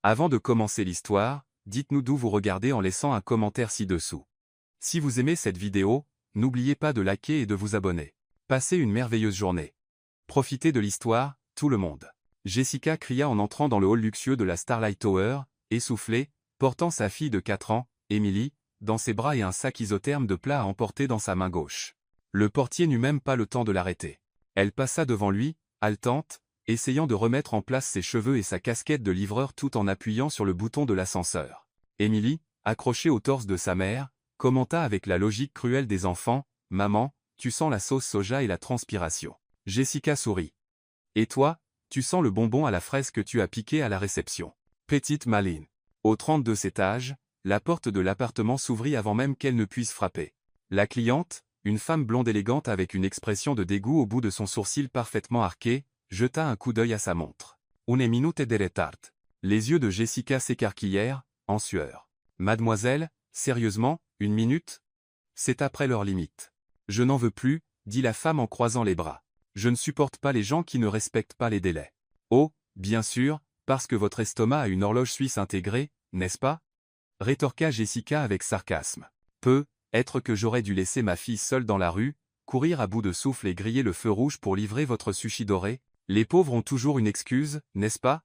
Avant de commencer l'histoire, dites-nous d'où vous regardez en laissant un commentaire ci-dessous. Si vous aimez cette vidéo, n'oubliez pas de liker et de vous abonner. Passez une merveilleuse journée. Profitez de l'histoire, tout le monde. Jessica cria en entrant dans le hall luxueux de la Starlight Tower, essoufflée, portant sa fille de 4 ans, Emily, dans ses bras et un sac isotherme de plat à emporter dans sa main gauche. Le portier n'eut même pas le temps de l'arrêter. Elle passa devant lui, haletante, essayant de remettre en place ses cheveux et sa casquette de livreur tout en appuyant sur le bouton de l'ascenseur. Emily, accrochée au torse de sa mère, commenta avec la logique cruelle des enfants, « Maman, tu sens la sauce soja et la transpiration. » Jessica sourit. « Et toi, tu sens le bonbon à la fraise que tu as piqué à la réception. » Petite maline. Au 32e étage, la porte de l'appartement s'ouvrit avant même qu'elle ne puisse frapper. La cliente, une femme blonde élégante avec une expression de dégoût au bout de son sourcil parfaitement arqué, jeta un coup d'œil à sa montre. « Une minute de retard. » Les yeux de Jessica s'écarquillèrent, en sueur. « Mademoiselle, sérieusement, une minute? C'est après leur limite. »« Je n'en veux plus, » dit la femme en croisant les bras. « Je ne supporte pas les gens qui ne respectent pas les délais. »« Oh, bien sûr, parce que votre estomac a une horloge suisse intégrée, n'est-ce pas ?» rétorqua Jessica avec sarcasme. « Peut-être que j'aurais dû laisser ma fille seule dans la rue, courir à bout de souffle et griller le feu rouge pour livrer votre sushi doré. Les pauvres ont toujours une excuse, n'est-ce pas ?»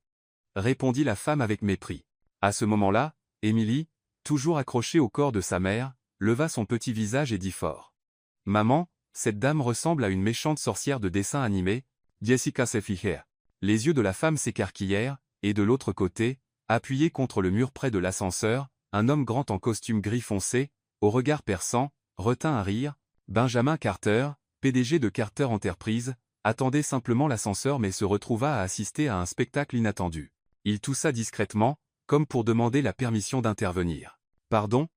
répondit la femme avec mépris. À ce moment-là, Emily, toujours accrochée au corps de sa mère, leva son petit visage et dit fort. « Maman, cette dame ressemble à une méchante sorcière de dessin animé. » Jessica se fija. Les yeux de la femme s'écarquillèrent, et de l'autre côté, appuyé contre le mur près de l'ascenseur, un homme grand en costume gris foncé, au regard perçant, retint un rire. Benjamin Carter, PDG de Carter Enterprise, attendait simplement l'ascenseur mais se retrouva à assister à un spectacle inattendu. Il toussa discrètement, comme pour demander la permission d'intervenir. « Pardon ?»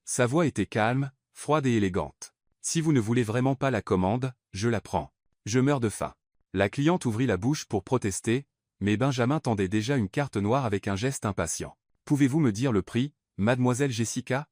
Sa voix était calme, froide et élégante. « Si vous ne voulez vraiment pas la commande, je la prends. Je meurs de faim. » La cliente ouvrit la bouche pour protester, mais Benjamin tendait déjà une carte noire avec un geste impatient. « Pouvez-vous me dire le prix, mademoiselle Jessica ?»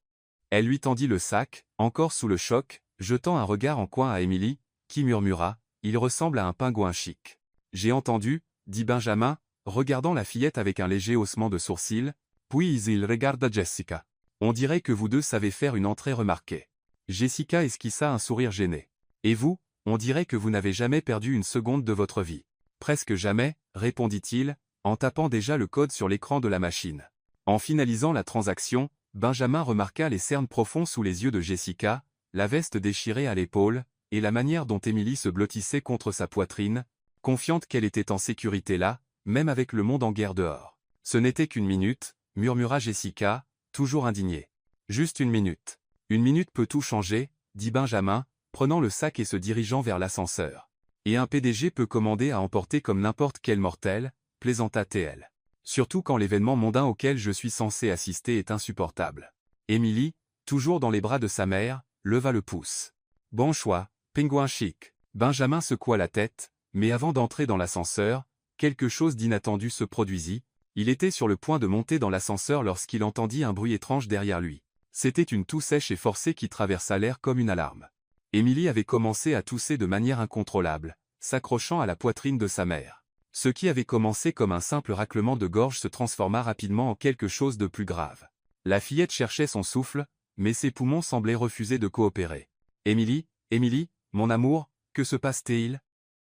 Elle lui tendit le sac, encore sous le choc, jetant un regard en coin à Emily, qui murmura. Il ressemble à un pingouin chic. J'ai entendu, dit Benjamin, regardant la fillette avec un léger haussement de sourcils, puis il regarda Jessica. On dirait que vous deux savez faire une entrée remarquée. Jessica esquissa un sourire gêné. Et vous, on dirait que vous n'avez jamais perdu une seconde de votre vie. Presque jamais, répondit-il, en tapant déjà le code sur l'écran de la machine. En finalisant la transaction, Benjamin remarqua les cernes profonds sous les yeux de Jessica, la veste déchirée à l'épaule, et la manière dont Emily se blottissait contre sa poitrine, confiante qu'elle était en sécurité là, même avec le monde en guerre dehors. « Ce n'était qu'une minute, » murmura Jessica, toujours indignée. « Juste une minute. »« Une minute peut tout changer, » dit Benjamin, prenant le sac et se dirigeant vers l'ascenseur. « Et un PDG peut commander à emporter comme n'importe quel mortel, » plaisanta TL. « Surtout quand l'événement mondain auquel je suis censé assister est insupportable. » Emily, toujours dans les bras de sa mère, leva le pouce. « Bon choix. Pingouin chic. » Benjamin secoua la tête, mais avant d'entrer dans l'ascenseur, quelque chose d'inattendu se produisit. Il était sur le point de monter dans l'ascenseur lorsqu'il entendit un bruit étrange derrière lui. C'était une toux sèche et forcée qui traversa l'air comme une alarme. Emily avait commencé à tousser de manière incontrôlable, s'accrochant à la poitrine de sa mère. Ce qui avait commencé comme un simple raclement de gorge se transforma rapidement en quelque chose de plus grave. La fillette cherchait son souffle, mais ses poumons semblaient refuser de coopérer. « Emily, mon amour, que se passe-t-il »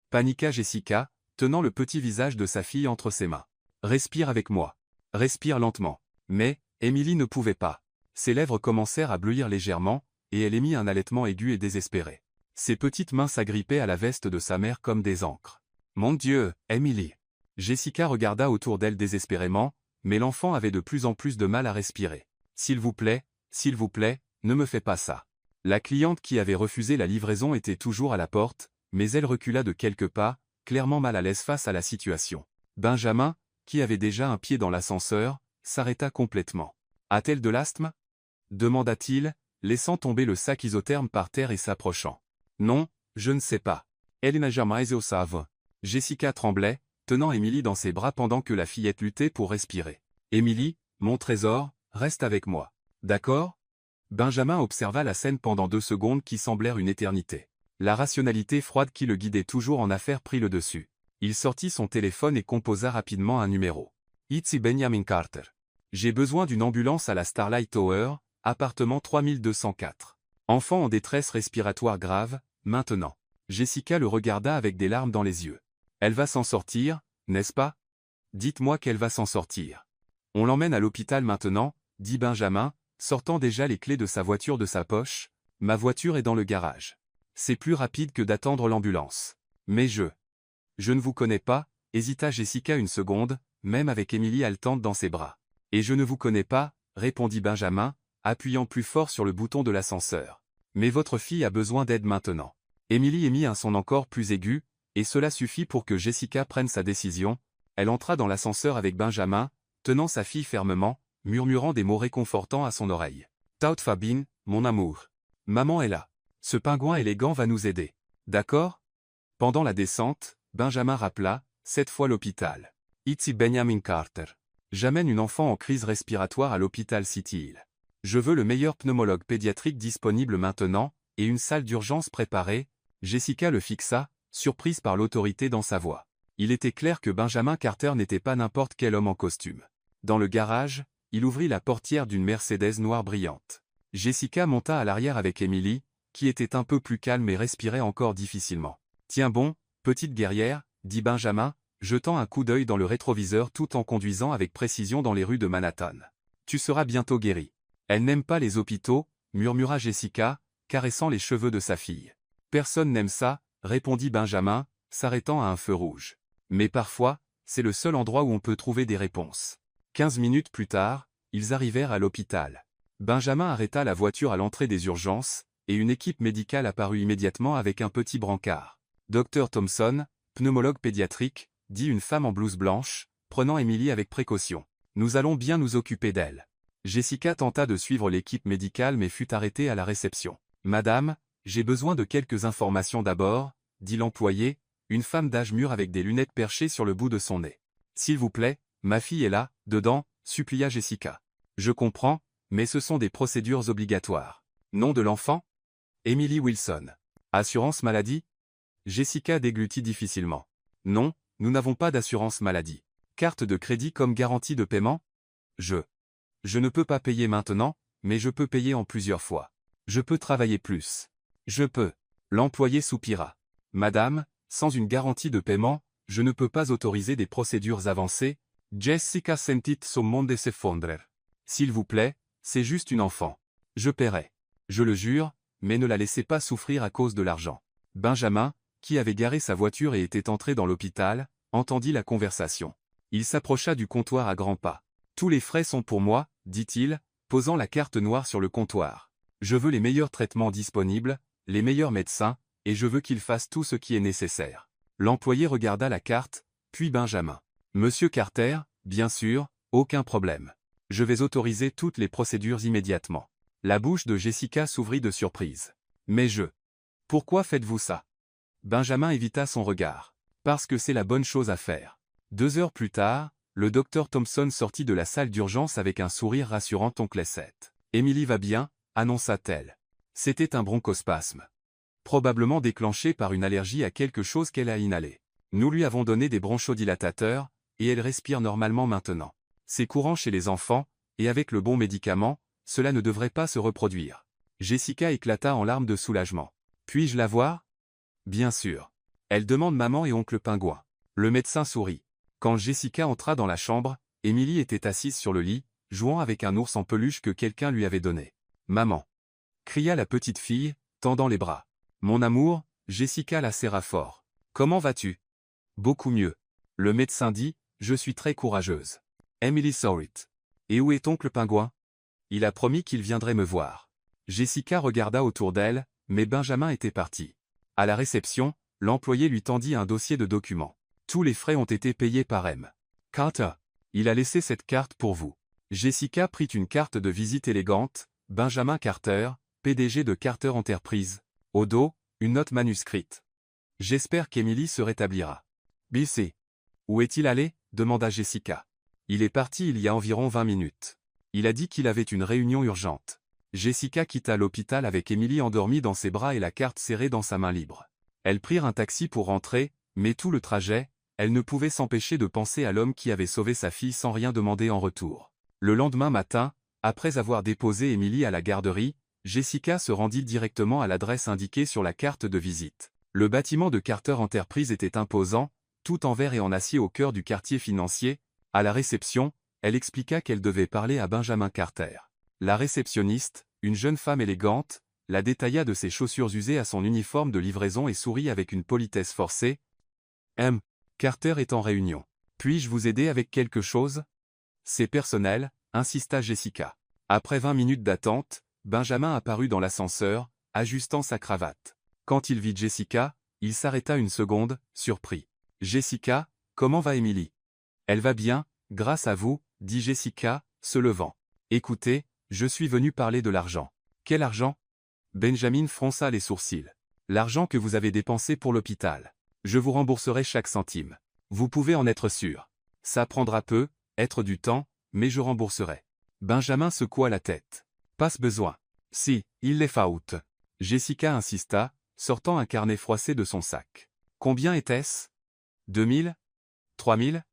paniqua Jessica, tenant le petit visage de sa fille entre ses mains. « Respire avec moi. Respire lentement. » Mais, Emily ne pouvait pas. Ses lèvres commencèrent à bleuir légèrement, et elle émit un halètement aigu et désespéré. Ses petites mains s'agrippaient à la veste de sa mère comme des ancres. « Mon Dieu, Emily !» Jessica regarda autour d'elle désespérément, mais l'enfant avait de plus en plus de mal à respirer. « S'il vous plaît, ne me fais pas ça. » La cliente qui avait refusé la livraison était toujours à la porte, mais elle recula de quelques pas, clairement mal à l'aise face à la situation. Benjamin, qui avait déjà un pied dans l'ascenseur, s'arrêta complètement. « A-t-elle de l'asthme » demanda-t-il, laissant tomber le sac isotherme par terre et s'approchant. « Non, je ne sais pas. Elle n'a jamais au savent. » Jessica tremblait, tenant Emily dans ses bras pendant que la fillette luttait pour respirer. « Emily, mon trésor, reste avec moi. D'accord ?» Benjamin observa la scène pendant 2 secondes qui semblèrent une éternité. La rationalité froide qui le guidait toujours en affaires prit le dessus. Il sortit son téléphone et composa rapidement un numéro. Ici Benjamin Carter. J'ai besoin d'une ambulance à la Starlight Tower, appartement 3204. Enfant en détresse respiratoire grave, maintenant. Jessica le regarda avec des larmes dans les yeux. Elle va s'en sortir, n'est-ce pas? Dites-moi qu'elle va s'en sortir. On l'emmène à l'hôpital maintenant, dit Benjamin, sortant déjà les clés de sa voiture de sa poche. Ma voiture est dans le garage. C'est plus rapide que d'attendre l'ambulance. Mais je ne vous connais pas, hésita Jessica une seconde, même avec Émilie haletante dans ses bras. Et je ne vous connais pas, répondit Benjamin, appuyant plus fort sur le bouton de l'ascenseur. Mais votre fille a besoin d'aide maintenant. Émilie émit un son encore plus aigu, et cela suffit pour que Jessica prenne sa décision. Elle entra dans l'ascenseur avec Benjamin, tenant sa fille fermement, murmurant des mots réconfortants à son oreille. Tout va bien, mon amour. Maman est là. Ce pingouin élégant va nous aider. D'accord? Pendant la descente, Benjamin rappela, cette fois l'hôpital. Ici Benjamin Carter. J'amène une enfant en crise respiratoire à l'hôpital City Hill. Je veux le meilleur pneumologue pédiatrique disponible maintenant, et une salle d'urgence préparée. Jessica le fixa, surprise par l'autorité dans sa voix. Il était clair que Benjamin Carter n'était pas n'importe quel homme en costume. Dans le garage, il ouvrit la portière d'une Mercedes noire brillante. Jessica monta à l'arrière avec Émilie, qui était un peu plus calme et respirait encore difficilement. « Tiens bon, petite guerrière, » dit Benjamin, jetant un coup d'œil dans le rétroviseur tout en conduisant avec précision dans les rues de Manhattan. « Tu seras bientôt guérie. » Elle n'aime pas les hôpitaux, murmura Jessica, caressant les cheveux de sa fille. « Personne n'aime ça, » répondit Benjamin, s'arrêtant à un feu rouge. Mais parfois, c'est le seul endroit où on peut trouver des réponses. 15 minutes plus tard, ils arrivèrent à l'hôpital. Benjamin arrêta la voiture à l'entrée des urgences, et une équipe médicale apparut immédiatement avec un petit brancard. « Dr Thompson, pneumologue pédiatrique », dit une femme en blouse blanche, prenant Émilie avec précaution. « Nous allons bien nous occuper d'elle. » Jessica tenta de suivre l'équipe médicale mais fut arrêtée à la réception. « Madame, j'ai besoin de quelques informations d'abord, » dit l'employé, une femme d'âge mûr avec des lunettes perchées sur le bout de son nez. « S'il vous plaît, ma fille est là, dedans, » supplia Jessica. « Je comprends, mais ce sont des procédures obligatoires. Nom de l'enfant? Emily Wilson. Assurance maladie? » Jessica déglutit difficilement. « Non, nous n'avons pas d'assurance maladie. Carte de crédit comme garantie de paiement? Je ne peux pas payer maintenant, mais je peux payer en plusieurs fois. Je peux travailler plus. Je peux. » L'employé soupira. « Madame, sans une garantie de paiement, je ne peux pas autoriser des procédures avancées. » Jessica sentit son monde s'effondrer. « S'il vous plaît, c'est juste une enfant. Je paierai. Je le jure, mais ne la laissez pas souffrir à cause de l'argent. » Benjamin, qui avait garé sa voiture et était entré dans l'hôpital, entendit la conversation. Il s'approcha du comptoir à grands pas. « Tous les frais sont pour moi, » dit-il, posant la carte noire sur le comptoir. « Je veux les meilleurs traitements disponibles, les meilleurs médecins, et je veux qu'ils fassent tout ce qui est nécessaire. » L'employé regarda la carte, puis Benjamin. « Monsieur Carter, bien sûr, aucun problème. Je vais autoriser toutes les procédures immédiatement. » La bouche de Jessica s'ouvrit de surprise. « Mais pourquoi faites-vous ça? » Benjamin évita son regard. « Parce que c'est la bonne chose à faire. » 2 heures plus tard, le docteur Thompson sortit de la salle d'urgence avec un sourire rassurant oncle Seth. « Émilie va bien, » annonça-t-elle. C'était un bronchospasme. Probablement déclenché par une allergie à quelque chose qu'elle a inhalé. Nous lui avons donné des bronchodilatateurs, et elle respire normalement maintenant. C'est courant chez les enfants, et avec le bon médicament, cela ne devrait pas se reproduire. Jessica éclata en larmes de soulagement. « Puis-je la voir? » « Bien sûr. » Elle demande maman et oncle Pingouin. Le médecin sourit. Quand Jessica entra dans la chambre, Émilie était assise sur le lit, jouant avec un ours en peluche que quelqu'un lui avait donné. « Maman !» cria la petite fille, tendant les bras. « Mon amour !» Jessica la serra fort. « Comment vas-tu? » « Beaucoup mieux. » Le médecin dit, « Je suis très courageuse. » Emily sourit. « Et où est oncle Pingouin? » Il a promis qu'il viendrait me voir. Jessica regarda autour d'elle, mais Benjamin était parti. À la réception, l'employé lui tendit un dossier de documents. Tous les frais ont été payés par M. Carter. Il a laissé cette carte pour vous. Jessica prit une carte de visite élégante, Benjamin Carter, PDG de Carter Enterprise. Au dos, une note manuscrite. J'espère qu'Emily se rétablira. BC. Où est-il allé? Demanda Jessica. Il est parti il y a environ 20 minutes. Il a dit qu'il avait une réunion urgente. Jessica quitta l'hôpital avec Emily endormie dans ses bras et la carte serrée dans sa main libre. Elles prirent un taxi pour rentrer, mais tout le trajet, Elle ne pouvait s'empêcher de penser à l'homme qui avait sauvé sa fille sans rien demander en retour. Le lendemain matin, après avoir déposé Emily à la garderie, Jessica se rendit directement à l'adresse indiquée sur la carte de visite. Le bâtiment de Carter Enterprise était imposant, tout en verre et en acier au cœur du quartier financier. À la réception, elle expliqua qu'elle devait parler à Benjamin Carter. La réceptionniste, une jeune femme élégante, la détailla de ses chaussures usées à son uniforme de livraison et sourit avec une politesse forcée. Carter est en réunion. Puis-je vous aider avec quelque chose? C'est personnel, insista Jessica. Après 20 minutes d'attente, Benjamin apparut dans l'ascenseur, ajustant sa cravate. Quand il vit Jessica, il s'arrêta une seconde, surpris. « Jessica, comment va Emily? »« Elle va bien, grâce à vous, » dit Jessica, se levant. « Écoutez, je suis venu parler de l'argent. »« Quel argent ?» Benjamin fronça les sourcils. « L'argent que vous avez dépensé pour l'hôpital. Je vous rembourserai chaque centime. Vous pouvez en être sûr. Ça prendra peu, être du temps, mais je rembourserai. » Benjamin secoua la tête. « Pas besoin. Si, il les faut. » Jessica insista, sortant un carnet froissé de son sac. « Combien était-ce? 2000? 3000?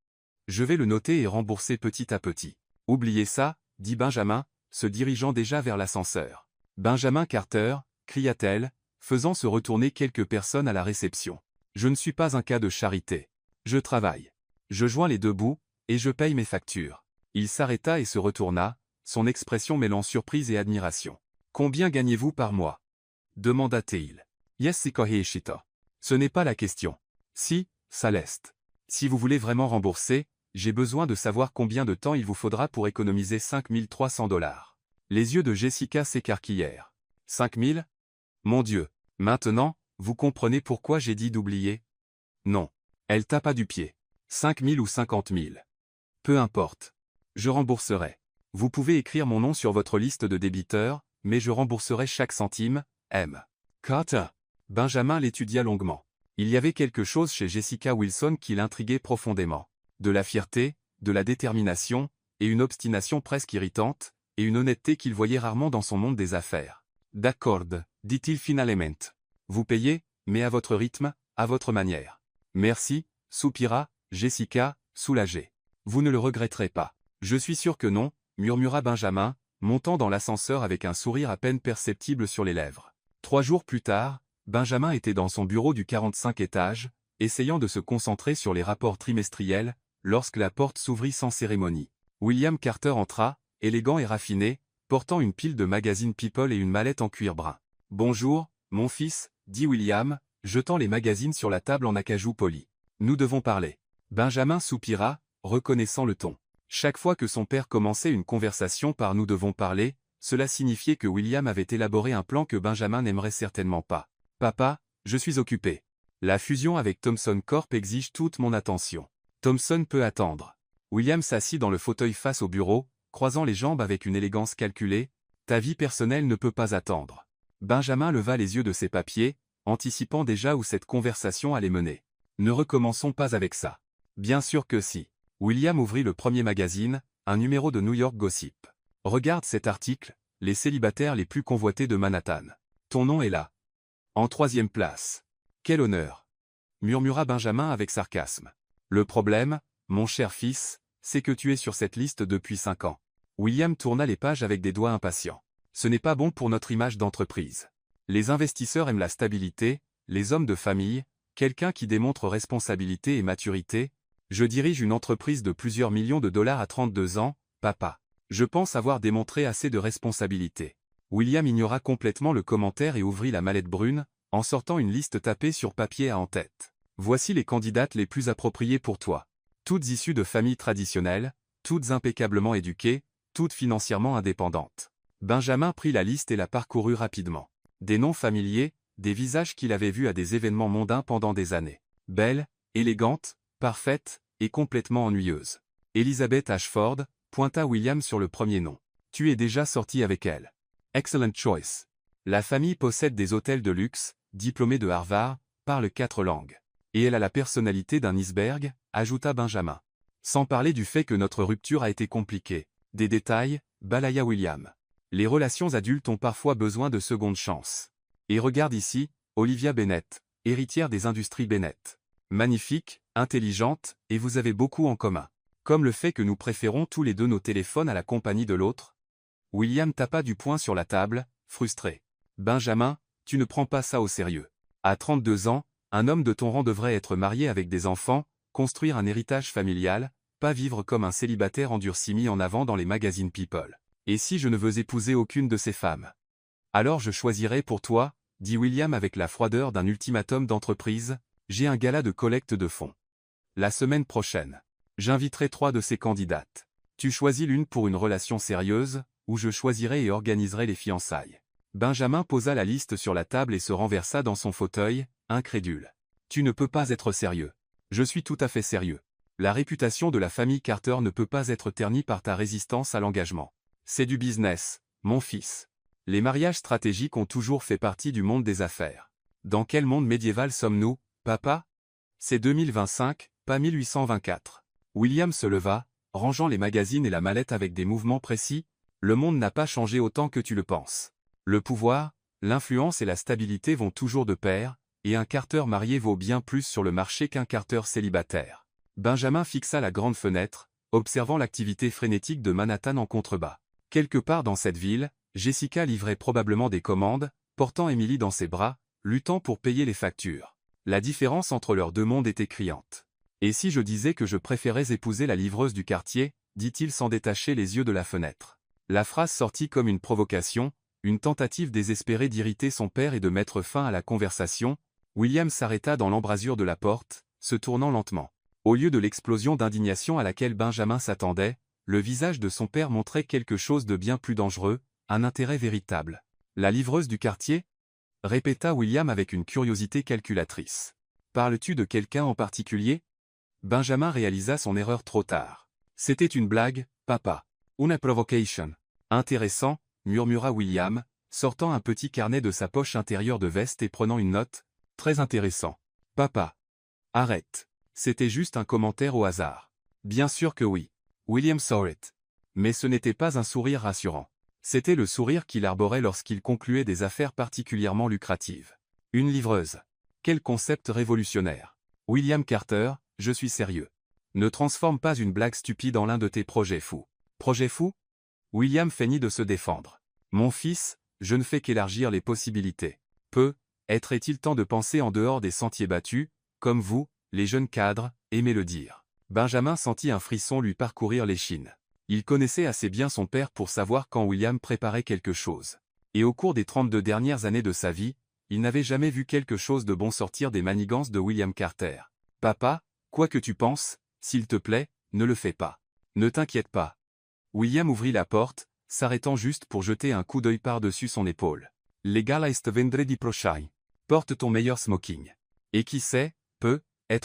Je vais le noter et rembourser petit à petit. »« Oubliez ça, » dit Benjamin, se dirigeant déjà vers l'ascenseur. « Benjamin Carter, » cria-t-elle, faisant se retourner quelques personnes à la réception. « Je ne suis pas un cas de charité. Je travaille. Je joins les deux bouts, et je paye mes factures. » Il s'arrêta et se retourna, son expression mêlant surprise et admiration. « Combien gagnez-vous par mois? » demanda-t-il. « Yes-si-ko-hi-shita. » Ce n'est pas la question. Si, ça l'est. Si vous voulez vraiment rembourser, j'ai besoin de savoir combien de temps il vous faudra pour économiser 5300 $. Les yeux de Jessica s'écarquillèrent. 5000? Mon Dieu. Maintenant, vous comprenez pourquoi j'ai dit d'oublier? Non. Elle tapa du pied. 5000 ou 50 000. Peu importe. Je rembourserai. Vous pouvez écrire mon nom sur votre liste de débiteurs, mais je rembourserai chaque centime, M. Carter. Benjamin l'étudia longuement. Il y avait quelque chose chez Jessica Wilson qui l'intriguait profondément. De la fierté, de la détermination, et une obstination presque irritante, et une honnêteté qu'il voyait rarement dans son monde des affaires. « D'accord, » dit-il finalement. « Vous payez, mais à votre rythme, à votre manière. »« Merci, » soupira Jessica, soulagée. « Vous ne le regretterez pas. »« Je suis sûr que non, » murmura Benjamin, montant dans l'ascenseur avec un sourire à peine perceptible sur les lèvres. 3 jours plus tard, Benjamin était dans son bureau du 45 étage, essayant de se concentrer sur les rapports trimestriels, lorsque la porte s'ouvrit sans cérémonie. William Carter entra, élégant et raffiné, portant une pile de magazines People et une mallette en cuir brun. « Bonjour, mon fils, » dit William, jetant les magazines sur la table en acajou poli. « Nous devons parler. » Benjamin soupira, reconnaissant le ton. Chaque fois que son père commençait une conversation par « nous devons parler », cela signifiait que William avait élaboré un plan que Benjamin n'aimerait certainement pas. « Papa, je suis occupé. La fusion avec Thomson Corp exige toute mon attention. Thomson peut attendre. » William s'assit dans le fauteuil face au bureau, croisant les jambes avec une élégance calculée. « Ta vie personnelle ne peut pas attendre. » Benjamin leva les yeux de ses papiers, anticipant déjà où cette conversation allait mener. « Ne recommençons pas avec ça. »« Bien sûr que si. » William ouvrit le premier magazine, un numéro de New York Gossip. « Regarde cet article, les célibataires les plus convoités de Manhattan. Ton nom est là. En 3e place. Quel honneur !» murmura Benjamin avec sarcasme. « Le problème, mon cher fils, c'est que tu es sur cette liste depuis 5 ans. » William tourna les pages avec des doigts impatients. « Ce n'est pas bon pour notre image d'entreprise. Les investisseurs aiment la stabilité, les hommes de famille, quelqu'un qui démontre responsabilité et maturité. Je dirige une entreprise de plusieurs millions de dollars à 32 ans, papa. Je pense avoir démontré assez de responsabilité. » William ignora complètement le commentaire et ouvrit la mallette brune, en sortant une liste tapée sur papier à en-tête. « Voici les candidates les plus appropriées pour toi. Toutes issues de familles traditionnelles, toutes impeccablement éduquées, toutes financièrement indépendantes. » Benjamin prit la liste et la parcourut rapidement. Des noms familiers, des visages qu'il avait vus à des événements mondains pendant des années. Belle, élégante, parfaite, et complètement ennuyeuse. Elizabeth Ashford, pointa William sur le premier nom. « Tu es déjà sorti avec elle. Excellent choice. La famille possède des hôtels de luxe, diplômée de Harvard, parle 4 langues. Et elle a la personnalité d'un iceberg, » ajouta Benjamin. « Sans parler du fait que notre rupture a été compliquée. Des détails, » balaya William. « Les relations adultes ont parfois besoin de seconde chance. Et regarde ici, Olivia Bennett, héritière des industries Bennett. magnifique, intelligente, et vous avez beaucoup en commun. Comme le fait que nous préférons tous les deux nos téléphones à la compagnie de l'autre. William tapa du poing sur la table, frustré. Benjamin, tu ne prends pas ça au sérieux. À 32 ans, un homme de ton rang devrait être marié avec des enfants, construire un héritage familial, pas vivre comme un célibataire endurci mis en avant dans les magazines People. Et si je ne veux épouser aucune de ces femmes? Alors je choisirai pour toi, dit William avec la froideur d'un ultimatum d'entreprise, j'ai un gala de collecte de fonds. La semaine prochaine. J'inviterai 3 de ces candidates. Tu choisis l'une pour une relation sérieuse, ou je choisirai et organiserai les fiançailles. Benjamin posa la liste sur la table et se renversa dans son fauteuil, incrédule. Tu ne peux pas être sérieux. Je suis tout à fait sérieux. La réputation de la famille Carter ne peut pas être ternie par ta résistance à l'engagement. C'est du business, mon fils. Les mariages stratégiques ont toujours fait partie du monde des affaires. Dans quel monde médiéval sommes-nous, papa? C'est 2025, pas 1824. William se leva, rangeant les magazines et la mallette avec des mouvements précis. Le monde n'a pas changé autant que tu le penses. Le pouvoir, l'influence et la stabilité vont toujours de pair, et un Carter marié vaut bien plus sur le marché qu'un Carter célibataire. Benjamin fixa la grande fenêtre, observant l'activité frénétique de Manhattan en contrebas. Quelque part dans cette ville, Jessica livrait probablement des commandes, portant Emily dans ses bras, luttant pour payer les factures. La différence entre leurs deux mondes était criante. Et si je disais que je préférais épouser la livreuse du quartier, dit-il sans détacher les yeux de la fenêtre. La phrase sortit comme une provocation, une tentative désespérée d'irriter son père et de mettre fin à la conversation. William s'arrêta dans l'embrasure de la porte, se tournant lentement. Au lieu de l'explosion d'indignation à laquelle Benjamin s'attendait, le visage de son père montrait quelque chose de bien plus dangereux, un intérêt véritable. La livreuse du quartier? Répéta William avec une curiosité calculatrice. Parles-tu de quelqu'un en particulier? Benjamin réalisa son erreur trop tard. C'était une blague, papa. Una provocation. Intéressant, murmura William, sortant un petit carnet de sa poche intérieure de veste et prenant une note. Très intéressant. Papa. Arrête. C'était juste un commentaire au hasard. Bien sûr que oui. William saw it. Mais ce n'était pas un sourire rassurant. C'était le sourire qu'il arborait lorsqu'il concluait des affaires particulièrement lucratives. Une livreuse. Quel concept révolutionnaire. William Carter, je suis sérieux. Ne transforme pas une blague stupide en l'un de tes projets fous. Projet fou? William feignit de se défendre. Mon fils, je ne fais qu'élargir les possibilités. Est-il temps de penser en dehors des sentiers battus, comme vous, les jeunes cadres, aimez le dire. Benjamin sentit un frisson lui parcourir l'échine. Il connaissait assez bien son père pour savoir quand William préparait quelque chose. Et au cours des 32 dernières années de sa vie, il n'avait jamais vu quelque chose de bon sortir des manigances de William Carter. Papa, quoi que tu penses, s'il te plaît, ne le fais pas. Ne t'inquiète pas. William ouvrit la porte, s'arrêtant juste pour jeter un coup d'œil par-dessus son épaule. Legal est vendredi prochain. Porte ton meilleur smoking. Et qui sait,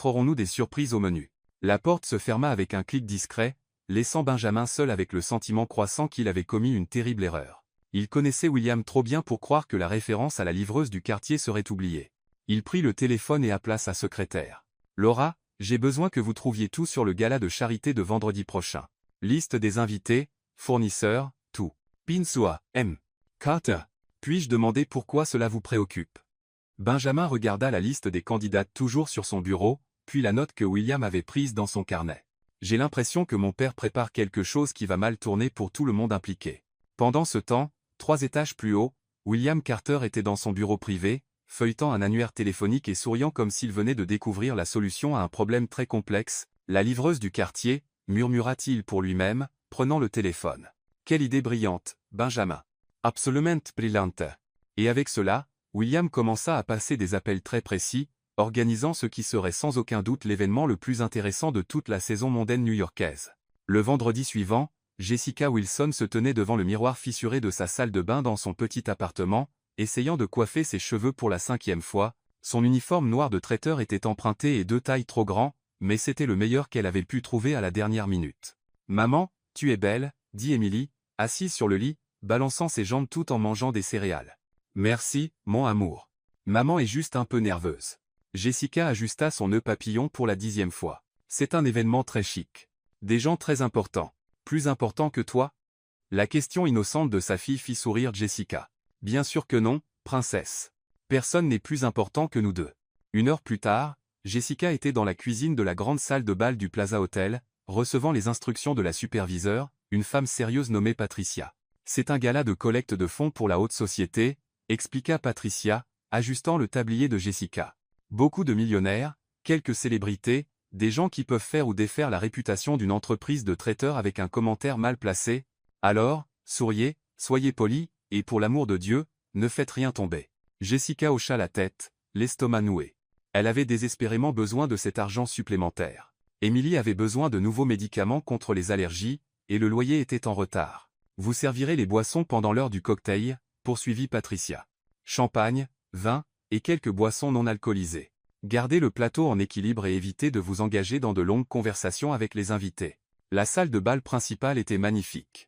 aurons-nous des surprises au menu. La porte se ferma avec un clic discret, laissant Benjamin seul avec le sentiment croissant qu'il avait commis une terrible erreur. Il connaissait William trop bien pour croire que la référence à la livreuse du quartier serait oubliée. Il prit le téléphone et appela sa secrétaire. Laura, j'ai besoin que vous trouviez tout sur le gala de charité de vendredi prochain. Liste des invités, fournisseurs, tout. Pinsua, M. Carter. Puis-je demander pourquoi cela vous préoccupe? Benjamin regarda la liste des candidates toujours sur son bureau, puis la note que William avait prise dans son carnet. J'ai l'impression que mon père prépare quelque chose qui va mal tourner pour tout le monde impliqué. Pendant ce temps, 3 étages plus haut, William Carter était dans son bureau privé, feuilletant un annuaire téléphonique et souriant comme s'il venait de découvrir la solution à un problème très complexe. La livreuse du quartier, murmura-t-il pour lui-même, prenant le téléphone. Quelle idée brillante, Benjamin. Absolument brillante. Et avec cela, William commença à passer des appels très précis, organisant ce qui serait sans aucun doute l'événement le plus intéressant de toute la saison mondaine new-yorkaise. Le vendredi suivant, Jessica Wilson se tenait devant le miroir fissuré de sa salle de bain dans son petit appartement, essayant de coiffer ses cheveux pour la 5e fois. Son uniforme noir de traiteur était emprunté et 2 tailles trop grand, mais c'était le meilleur qu'elle avait pu trouver à la dernière minute. « Maman, tu es belle », dit Emily, assise sur le lit, balançant ses jambes tout en mangeant des céréales. « Merci, mon amour. Maman est juste un peu nerveuse. » Jessica ajusta son nœud papillon pour la 10e fois. « C'est un événement très chic. Des gens très importants. Plus importants que toi ?» La question innocente de sa fille fit sourire Jessica. « Bien sûr que non, princesse. Personne n'est plus important que nous deux. » 1 heure plus tard, Jessica était dans la cuisine de la grande salle de bal du Plaza Hotel, recevant les instructions de la superviseure, une femme sérieuse nommée Patricia. C'est un gala de collecte de fonds pour la haute société, expliqua Patricia, ajustant le tablier de Jessica. Beaucoup de millionnaires, quelques célébrités, des gens qui peuvent faire ou défaire la réputation d'une entreprise de traiteur avec un commentaire mal placé. Alors, souriez, soyez polis, et pour l'amour de Dieu, ne faites rien tomber. Jessica hocha la tête, l'estomac noué. Elle avait désespérément besoin de cet argent supplémentaire. Émilie avait besoin de nouveaux médicaments contre les allergies, et le loyer était en retard. Vous servirez les boissons pendant l'heure du cocktail, poursuivit Patricia. Champagne, vin, et quelques boissons non alcoolisées. Gardez le plateau en équilibre et évitez de vous engager dans de longues conversations avec les invités. La salle de bal principale était magnifique.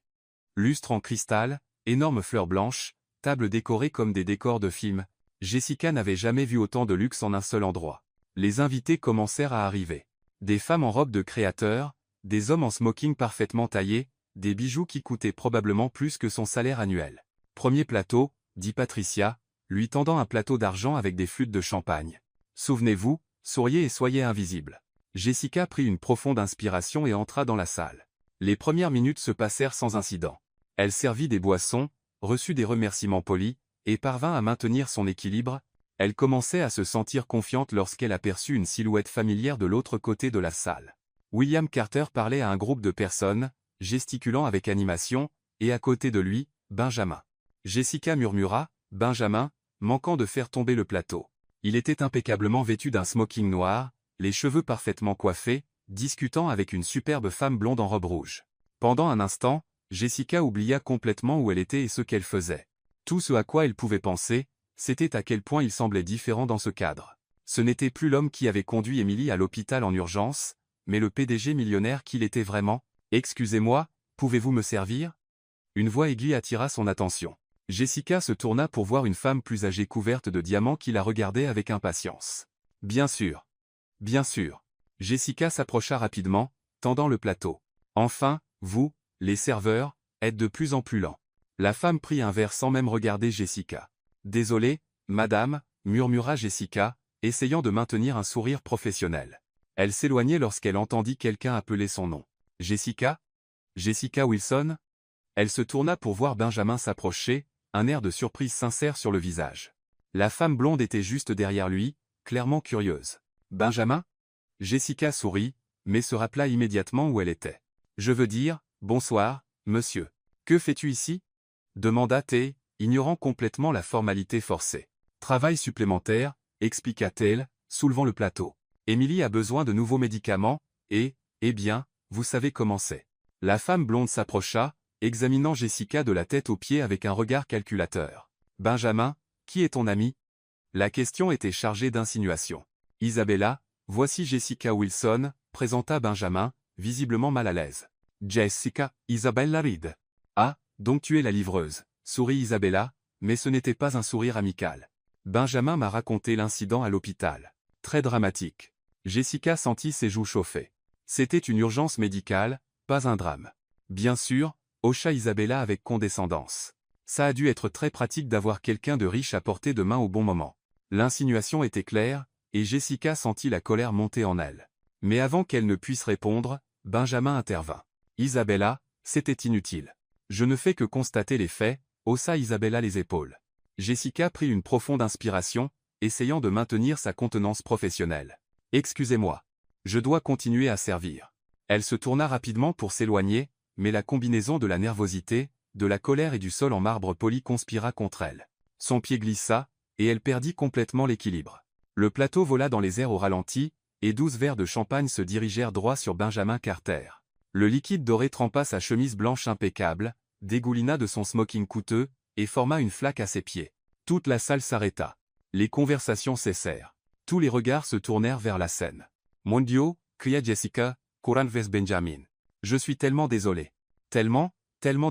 Lustre en cristal, énormes fleurs blanches, tables décorées comme des décors de films. Jessica n'avait jamais vu autant de luxe en un seul endroit. Les invités commencèrent à arriver. Des femmes en robe de créateur, des hommes en smoking parfaitement taillés, des bijoux qui coûtaient probablement plus que son salaire annuel. Premier plateau, dit Patricia, lui tendant un plateau d'argent avec des flûtes de champagne. Souvenez-vous, souriez et soyez invisible. Jessica prit une profonde inspiration et entra dans la salle. Les premières minutes se passèrent sans incident. Elle servit des boissons, reçut des remerciements polis, et parvint à maintenir son équilibre. Elle commençait à se sentir confiante lorsqu'elle aperçut une silhouette familière de l'autre côté de la salle. William Carter parlait à un groupe de personnes, gesticulant avec animation, et à côté de lui, Benjamin. Jessica murmura, « Benjamin », manquant de faire tomber le plateau. Il était impeccablement vêtu d'un smoking noir, les cheveux parfaitement coiffés, discutant avec une superbe femme blonde en robe rouge. Pendant un instant, Jessica oublia complètement où elle était et ce qu'elle faisait. Tout ce à quoi elle pouvait penser, c'était à quel point il semblait différent dans ce cadre. Ce n'était plus l'homme qui avait conduit Émilie à l'hôpital en urgence, mais le PDG millionnaire qu'il était vraiment. « Excusez-moi, pouvez-vous me servir ?» Une voix aiguë attira son attention. Jessica se tourna pour voir une femme plus âgée couverte de diamants qui la regardait avec impatience. « Bien sûr. Bien sûr. » Jessica s'approcha rapidement, tendant le plateau. « Enfin, vous, les serveurs, êtes de plus en plus lents. » La femme prit un verre sans même regarder Jessica. « Désolée, madame », murmura Jessica, essayant de maintenir un sourire professionnel. Elle s'éloignait lorsqu'elle entendit quelqu'un appeler son nom. « Jessica ? Jessica Wilson ?» Elle se tourna pour voir Benjamin s'approcher, un air de surprise sincère sur le visage. La femme blonde était juste derrière lui, clairement curieuse. « Benjamin ?» Jessica sourit, mais se rappela immédiatement où elle était. « Je veux dire, bonsoir, monsieur. Que fais-tu ici ?» demanda T, ignorant complètement la formalité forcée. « Travail supplémentaire », expliqua-t-elle, soulevant le plateau. « Émilie a besoin de nouveaux médicaments, et, eh bien, vous savez comment c'est. » La femme blonde s'approcha, examinant Jessica de la tête aux pieds avec un regard calculateur. « Benjamin, qui est ton ami ?» La question était chargée d'insinuation. « Isabella, voici Jessica Wilson », présenta Benjamin, visiblement mal à l'aise. « Jessica, Isabella Reed. »« Ah, donc tu es la livreuse », sourit Isabella, mais ce n'était pas un sourire amical. « Benjamin m'a raconté l'incident à l'hôpital. Très dramatique. » Jessica sentit ses joues chauffer. C'était une urgence médicale, pas un drame. Bien sûr, hocha Isabella avec condescendance. Ça a dû être très pratique d'avoir quelqu'un de riche à portée de main au bon moment. L'insinuation était claire, et Jessica sentit la colère monter en elle. Mais avant qu'elle ne puisse répondre, Benjamin intervint. Isabella, c'était inutile. Je ne fais que constater les faits, haussa Isabella les épaules. Jessica prit une profonde inspiration, essayant de maintenir sa contenance professionnelle. Excusez-moi. Je dois continuer à servir. Elle se tourna rapidement pour s'éloigner, mais la combinaison de la nervosité, de la colère et du sol en marbre poli conspira contre elle. Son pied glissa, et elle perdit complètement l'équilibre. Le plateau vola dans les airs au ralenti, et 12 verres de champagne se dirigèrent droit sur Benjamin Carter. Le liquide doré trempa sa chemise blanche impeccable, dégoulina de son smoking coûteux, et forma une flaque à ses pieds. Toute la salle s'arrêta. Les conversations cessèrent. Tous les regards se tournèrent vers la scène. « Mon Dieu » cria Jessica, courant vers Benjamin. « Je suis tellement désolé. Tellement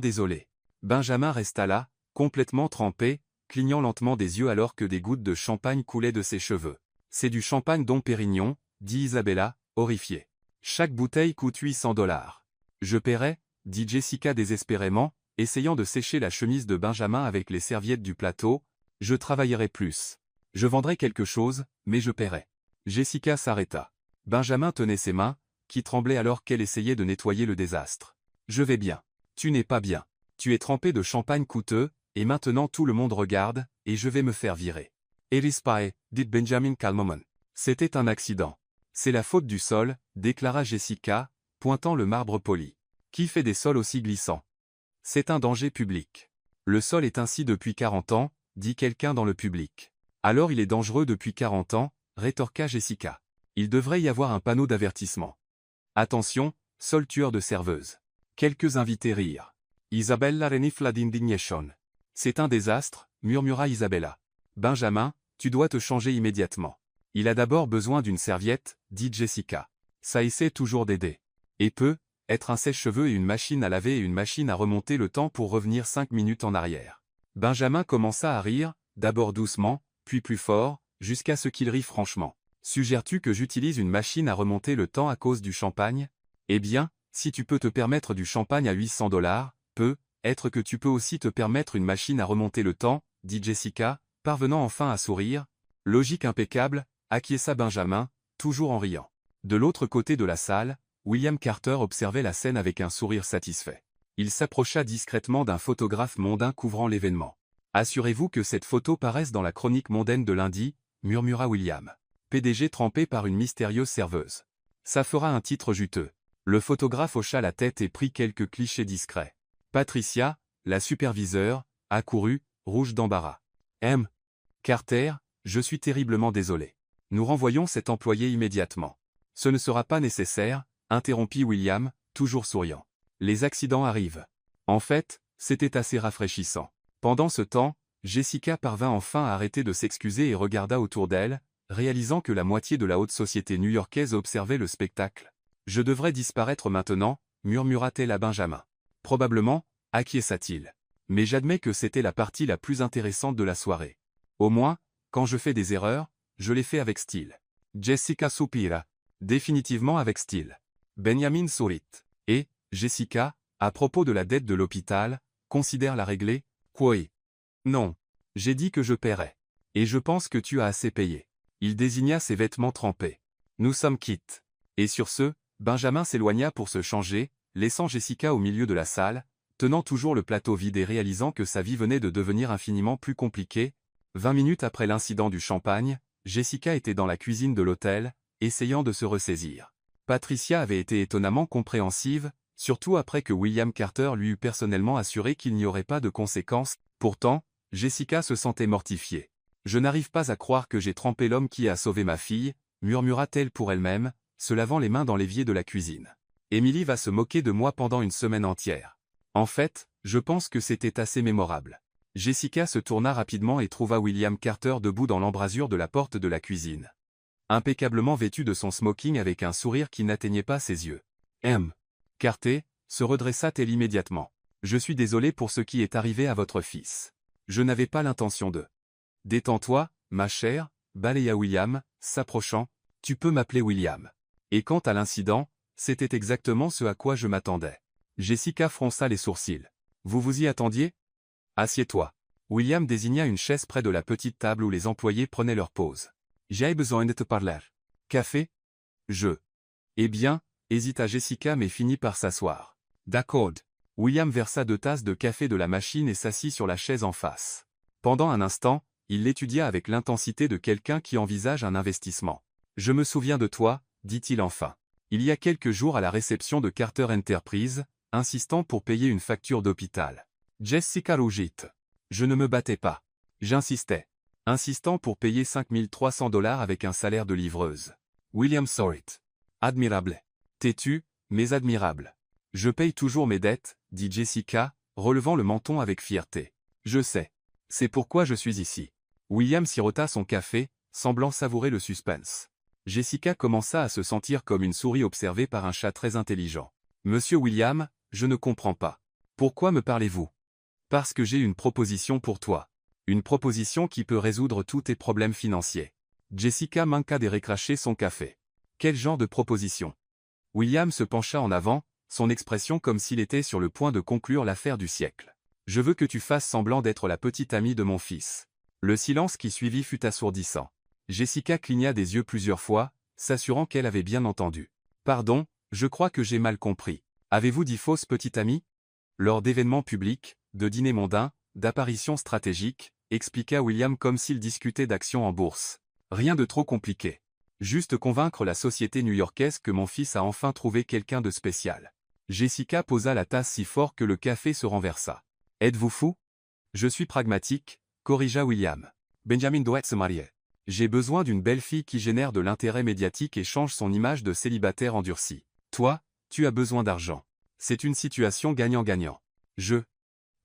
désolé. » Benjamin resta là, complètement trempé, clignant lentement des yeux alors que des gouttes de champagne coulaient de ses cheveux. « C'est du champagne Dom Pérignon » dit Isabella, horrifiée. « Chaque bouteille coûte $800. »« Je paierai » dit Jessica désespérément, essayant de sécher la chemise de Benjamin avec les serviettes du plateau. « Je travaillerai plus. Je vendrai quelque chose, mais je paierai. » Jessica s'arrêta. Benjamin tenait ses mains, qui tremblaient alors qu'elle essayait de nettoyer le désastre. Je vais bien. Tu n'es pas bien. Tu es trempé de champagne coûteux, et maintenant tout le monde regarde, et je vais me faire virer. Eris pae, dit Benjamin calmement. C'était un accident. C'est la faute du sol, déclara Jessica, pointant le marbre poli. Qui fait des sols aussi glissants? C'est un danger public. Le sol est ainsi depuis 40 ans, dit quelqu'un dans le public. Alors il est dangereux depuis 40 ans, rétorqua Jessica. Il devrait y avoir un panneau d'avertissement. Attention, sol tueur de serveuse. Quelques invités rirent. Isabella renifla d'indignation. C'est un désastre, murmura Isabella. Benjamin, tu dois te changer immédiatement. Il a d'abord besoin d'une serviette, dit Jessica. Ça essaie toujours d'aider. Et peut être un sèche-cheveux et une machine à laver et une machine à remonter le temps pour revenir 5 minutes en arrière. Benjamin commença à rire, d'abord doucement, puis plus fort, jusqu'à ce qu'il rit franchement. Suggères-tu que j'utilise une machine à remonter le temps à cause du champagne? Eh bien, si tu peux te permettre du champagne à 800 $, peut-être que tu peux aussi te permettre une machine à remonter le temps, dit Jessica, parvenant enfin à sourire. Logique impeccable, acquiesça Benjamin, toujours en riant. De l'autre côté de la salle, William Carter observait la scène avec un sourire satisfait. Il s'approcha discrètement d'un photographe mondain couvrant l'événement. « Assurez-vous que cette photo paraisse dans la chronique mondaine de lundi, » murmura William. PDG trempé par une mystérieuse serveuse. Ça fera un titre juteux. Le photographe hocha la tête et prit quelques clichés discrets. Patricia, la superviseure, accourut, rouge d'embarras. M. Carter, je suis terriblement désolé. Nous renvoyons cet employé immédiatement. Ce ne sera pas nécessaire, interrompit William, toujours souriant. Les accidents arrivent. En fait, c'était assez rafraîchissant. Pendant ce temps, Jessica parvint enfin à arrêter de s'excuser et regarda autour d'elle, réalisant que la moitié de la haute société new-yorkaise observait le spectacle. Je devrais disparaître maintenant, murmura-t-elle à Benjamin. Probablement, acquiesça-t-il. Mais j'admets que c'était la partie la plus intéressante de la soirée. Au moins, quand je fais des erreurs, je les fais avec style. Jessica soupira. Définitivement avec style. Benjamin sourit. Et, Jessica, à propos de la dette de l'hôpital, considère la régler, quoi? Non. J'ai dit que je paierais. Et je pense que tu as assez payé. Il désigna ses vêtements trempés. Nous sommes quittes. Et sur ce, Benjamin s'éloigna pour se changer, laissant Jessica au milieu de la salle, tenant toujours le plateau vide et réalisant que sa vie venait de devenir infiniment plus compliquée. 20 minutes après l'incident du champagne, Jessica était dans la cuisine de l'hôtel, essayant de se ressaisir. Patricia avait été étonnamment compréhensive, surtout après que William Carter lui eut personnellement assuré qu'il n'y aurait pas de conséquences. Pourtant, Jessica se sentait mortifiée. « Je n'arrive pas à croire que j'ai trempé l'homme qui a sauvé ma fille », murmura-t-elle pour elle-même, se lavant les mains dans l'évier de la cuisine. « Emily va se moquer de moi pendant une semaine entière. En fait, je pense que c'était assez mémorable. » Jessica se tourna rapidement et trouva William Carter debout dans l'embrasure de la porte de la cuisine. Impeccablement vêtu de son smoking avec un sourire qui n'atteignait pas ses yeux. « M. Carter, se redressa-t-elle immédiatement. Je suis désolé pour ce qui est arrivé à votre fils. Je n'avais pas l'intention de... » « Détends-toi, ma chère, » balaya William, s'approchant, « tu peux m'appeler William. » Et quant à l'incident, c'était exactement ce à quoi je m'attendais. Jessica fronça les sourcils. « Vous vous y attendiez? Assieds-toi. » William désigna une chaise près de la petite table où les employés prenaient leur pause. « J'ai besoin de te parler. Café? » Je. Eh bien, hésita Jessica mais finit par s'asseoir. « D'accord. » William versa 2 tasses de café de la machine et s'assit sur la chaise en face. Pendant un instant, il l'étudia avec l'intensité de quelqu'un qui envisage un investissement. « Je me souviens de toi, » dit-il enfin. Il y a quelques jours à la réception de Carter Enterprise, insistant pour payer une facture d'hôpital. Jessica rougit. Je ne me battais pas. J'insistais. Insistant pour payer 5 300 $ avec un salaire de livreuse. William sourit. Admirable. Têtu, mais admirable. Je paye toujours mes dettes, dit Jessica, relevant le menton avec fierté. Je sais. C'est pourquoi je suis ici. William sirota son café, semblant savourer le suspense. Jessica commença à se sentir comme une souris observée par un chat très intelligent. Monsieur William, je ne comprends pas. Pourquoi me parlez-vous? Parce que j'ai une proposition pour toi. Une proposition qui peut résoudre tous tes problèmes financiers. Jessica manqua de recracher son café. Quel genre de proposition? William se pencha en avant, son expression comme s'il était sur le point de conclure l'affaire du siècle. Je veux que tu fasses semblant d'être la petite amie de mon fils. Le silence qui suivit fut assourdissant. Jessica cligna des yeux plusieurs fois, s'assurant qu'elle avait bien entendu. Pardon, je crois que j'ai mal compris. Avez-vous dit fausse petite amie? Lors d'événements publics, de dîners mondains, d'apparitions stratégiques, expliqua William comme s'il discutait d'actions en bourse. Rien de trop compliqué. Juste convaincre la société new-yorkaise que mon fils a enfin trouvé quelqu'un de spécial. Jessica posa la tasse si fort que le café se renversa. Êtes-vous fou? Je suis pragmatique, corrigea William. Benjamin doit se marier. J'ai besoin d'une belle fille qui génère de l'intérêt médiatique et change son image de célibataire endurci. Toi, tu as besoin d'argent. C'est une situation gagnant-gagnant. Je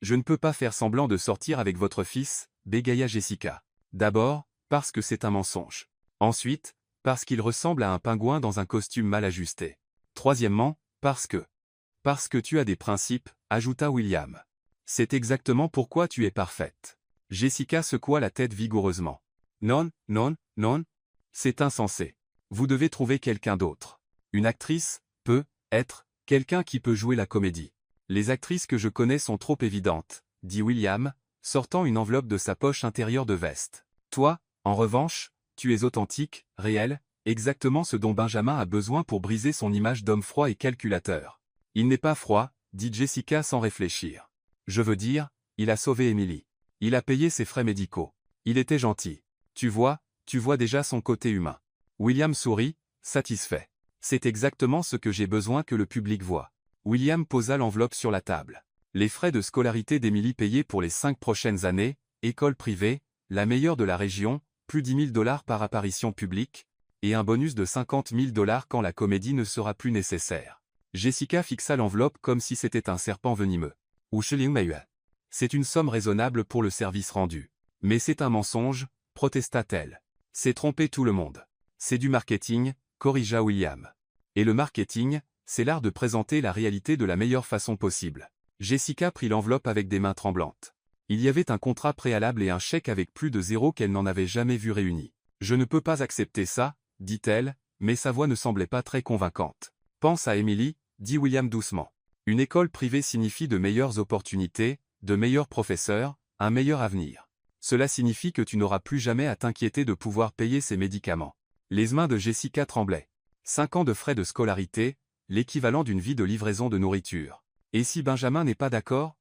ne peux pas faire semblant de sortir avec votre fils, bégaya Jessica. D'abord, parce que c'est un mensonge. Ensuite, parce qu'il ressemble à un pingouin dans un costume mal ajusté. Troisièmement, parce que tu as des principes, ajouta William. C'est exactement pourquoi tu es parfaite. Jessica secoua la tête vigoureusement. Non, non, non. C'est insensé. Vous devez trouver quelqu'un d'autre. Une actrice peut être quelqu'un qui peut jouer la comédie. Les actrices que je connais sont trop évidentes, dit William, sortant une enveloppe de sa poche intérieure de veste. Toi, en revanche, tu es authentique, réel, exactement ce dont Benjamin a besoin pour briser son image d'homme froid et calculateur. Il n'est pas froid, dit Jessica sans réfléchir. Je veux dire, il a sauvé Emily. Il a payé ses frais médicaux. Il était gentil. Tu vois déjà son côté humain. William sourit, satisfait. C'est exactement ce que j'ai besoin que le public voie. William posa l'enveloppe sur la table. Les frais de scolarité d'Emily payés pour les 5 prochaines années, école privée, la meilleure de la région, plus 10 000 $ par apparition publique, et un bonus de 50 000 $ quand la comédie ne sera plus nécessaire. Jessica fixa l'enveloppe comme si c'était un serpent venimeux. C'est une somme raisonnable pour le service rendu. Mais c'est un mensonge, protesta-t-elle. C'est tromper tout le monde. C'est du marketing, corrigea William. Et le marketing, c'est l'art de présenter la réalité de la meilleure façon possible. Jessica prit l'enveloppe avec des mains tremblantes. Il y avait un contrat préalable et un chèque avec plus de zéro qu'elle n'en avait jamais vu réunis. Je ne peux pas accepter ça, dit-elle, mais sa voix ne semblait pas très convaincante. Pense à Emily, dit William doucement. Une école privée signifie de meilleures opportunités, de meilleurs professeurs, un meilleur avenir. Cela signifie que tu n'auras plus jamais à t'inquiéter de pouvoir payer ses médicaments. Les mains de Jessica tremblaient. 5 ans de frais de scolarité, l'équivalent d'une vie de livraison de nourriture. Et si Benjamin n'est pas d'accord?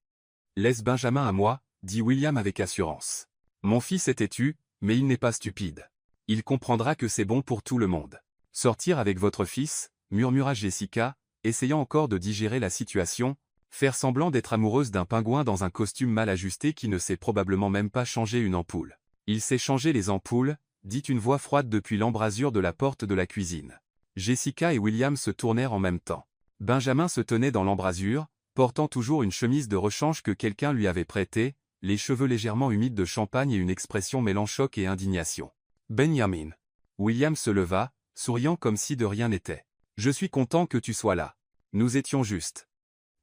Laisse Benjamin à moi, dit William avec assurance. Mon fils est têtu, mais il n'est pas stupide. Il comprendra que c'est bon pour tout le monde. Sortir avec votre fils, murmura Jessica, essayant encore de digérer la situation, faire semblant d'être amoureuse d'un pingouin dans un costume mal ajusté qui ne sait probablement même pas changer une ampoule. Il sait changer les ampoules, dit une voix froide depuis l'embrasure de la porte de la cuisine. Jessica et William se tournèrent en même temps. Benjamin se tenait dans l'embrasure, portant toujours une chemise de rechange que quelqu'un lui avait prêtée, les cheveux légèrement humides de champagne et une expression mêlant choc et indignation. Benjamin. William se leva, souriant comme si de rien n'était. Je suis content que tu sois là. Nous étions justes.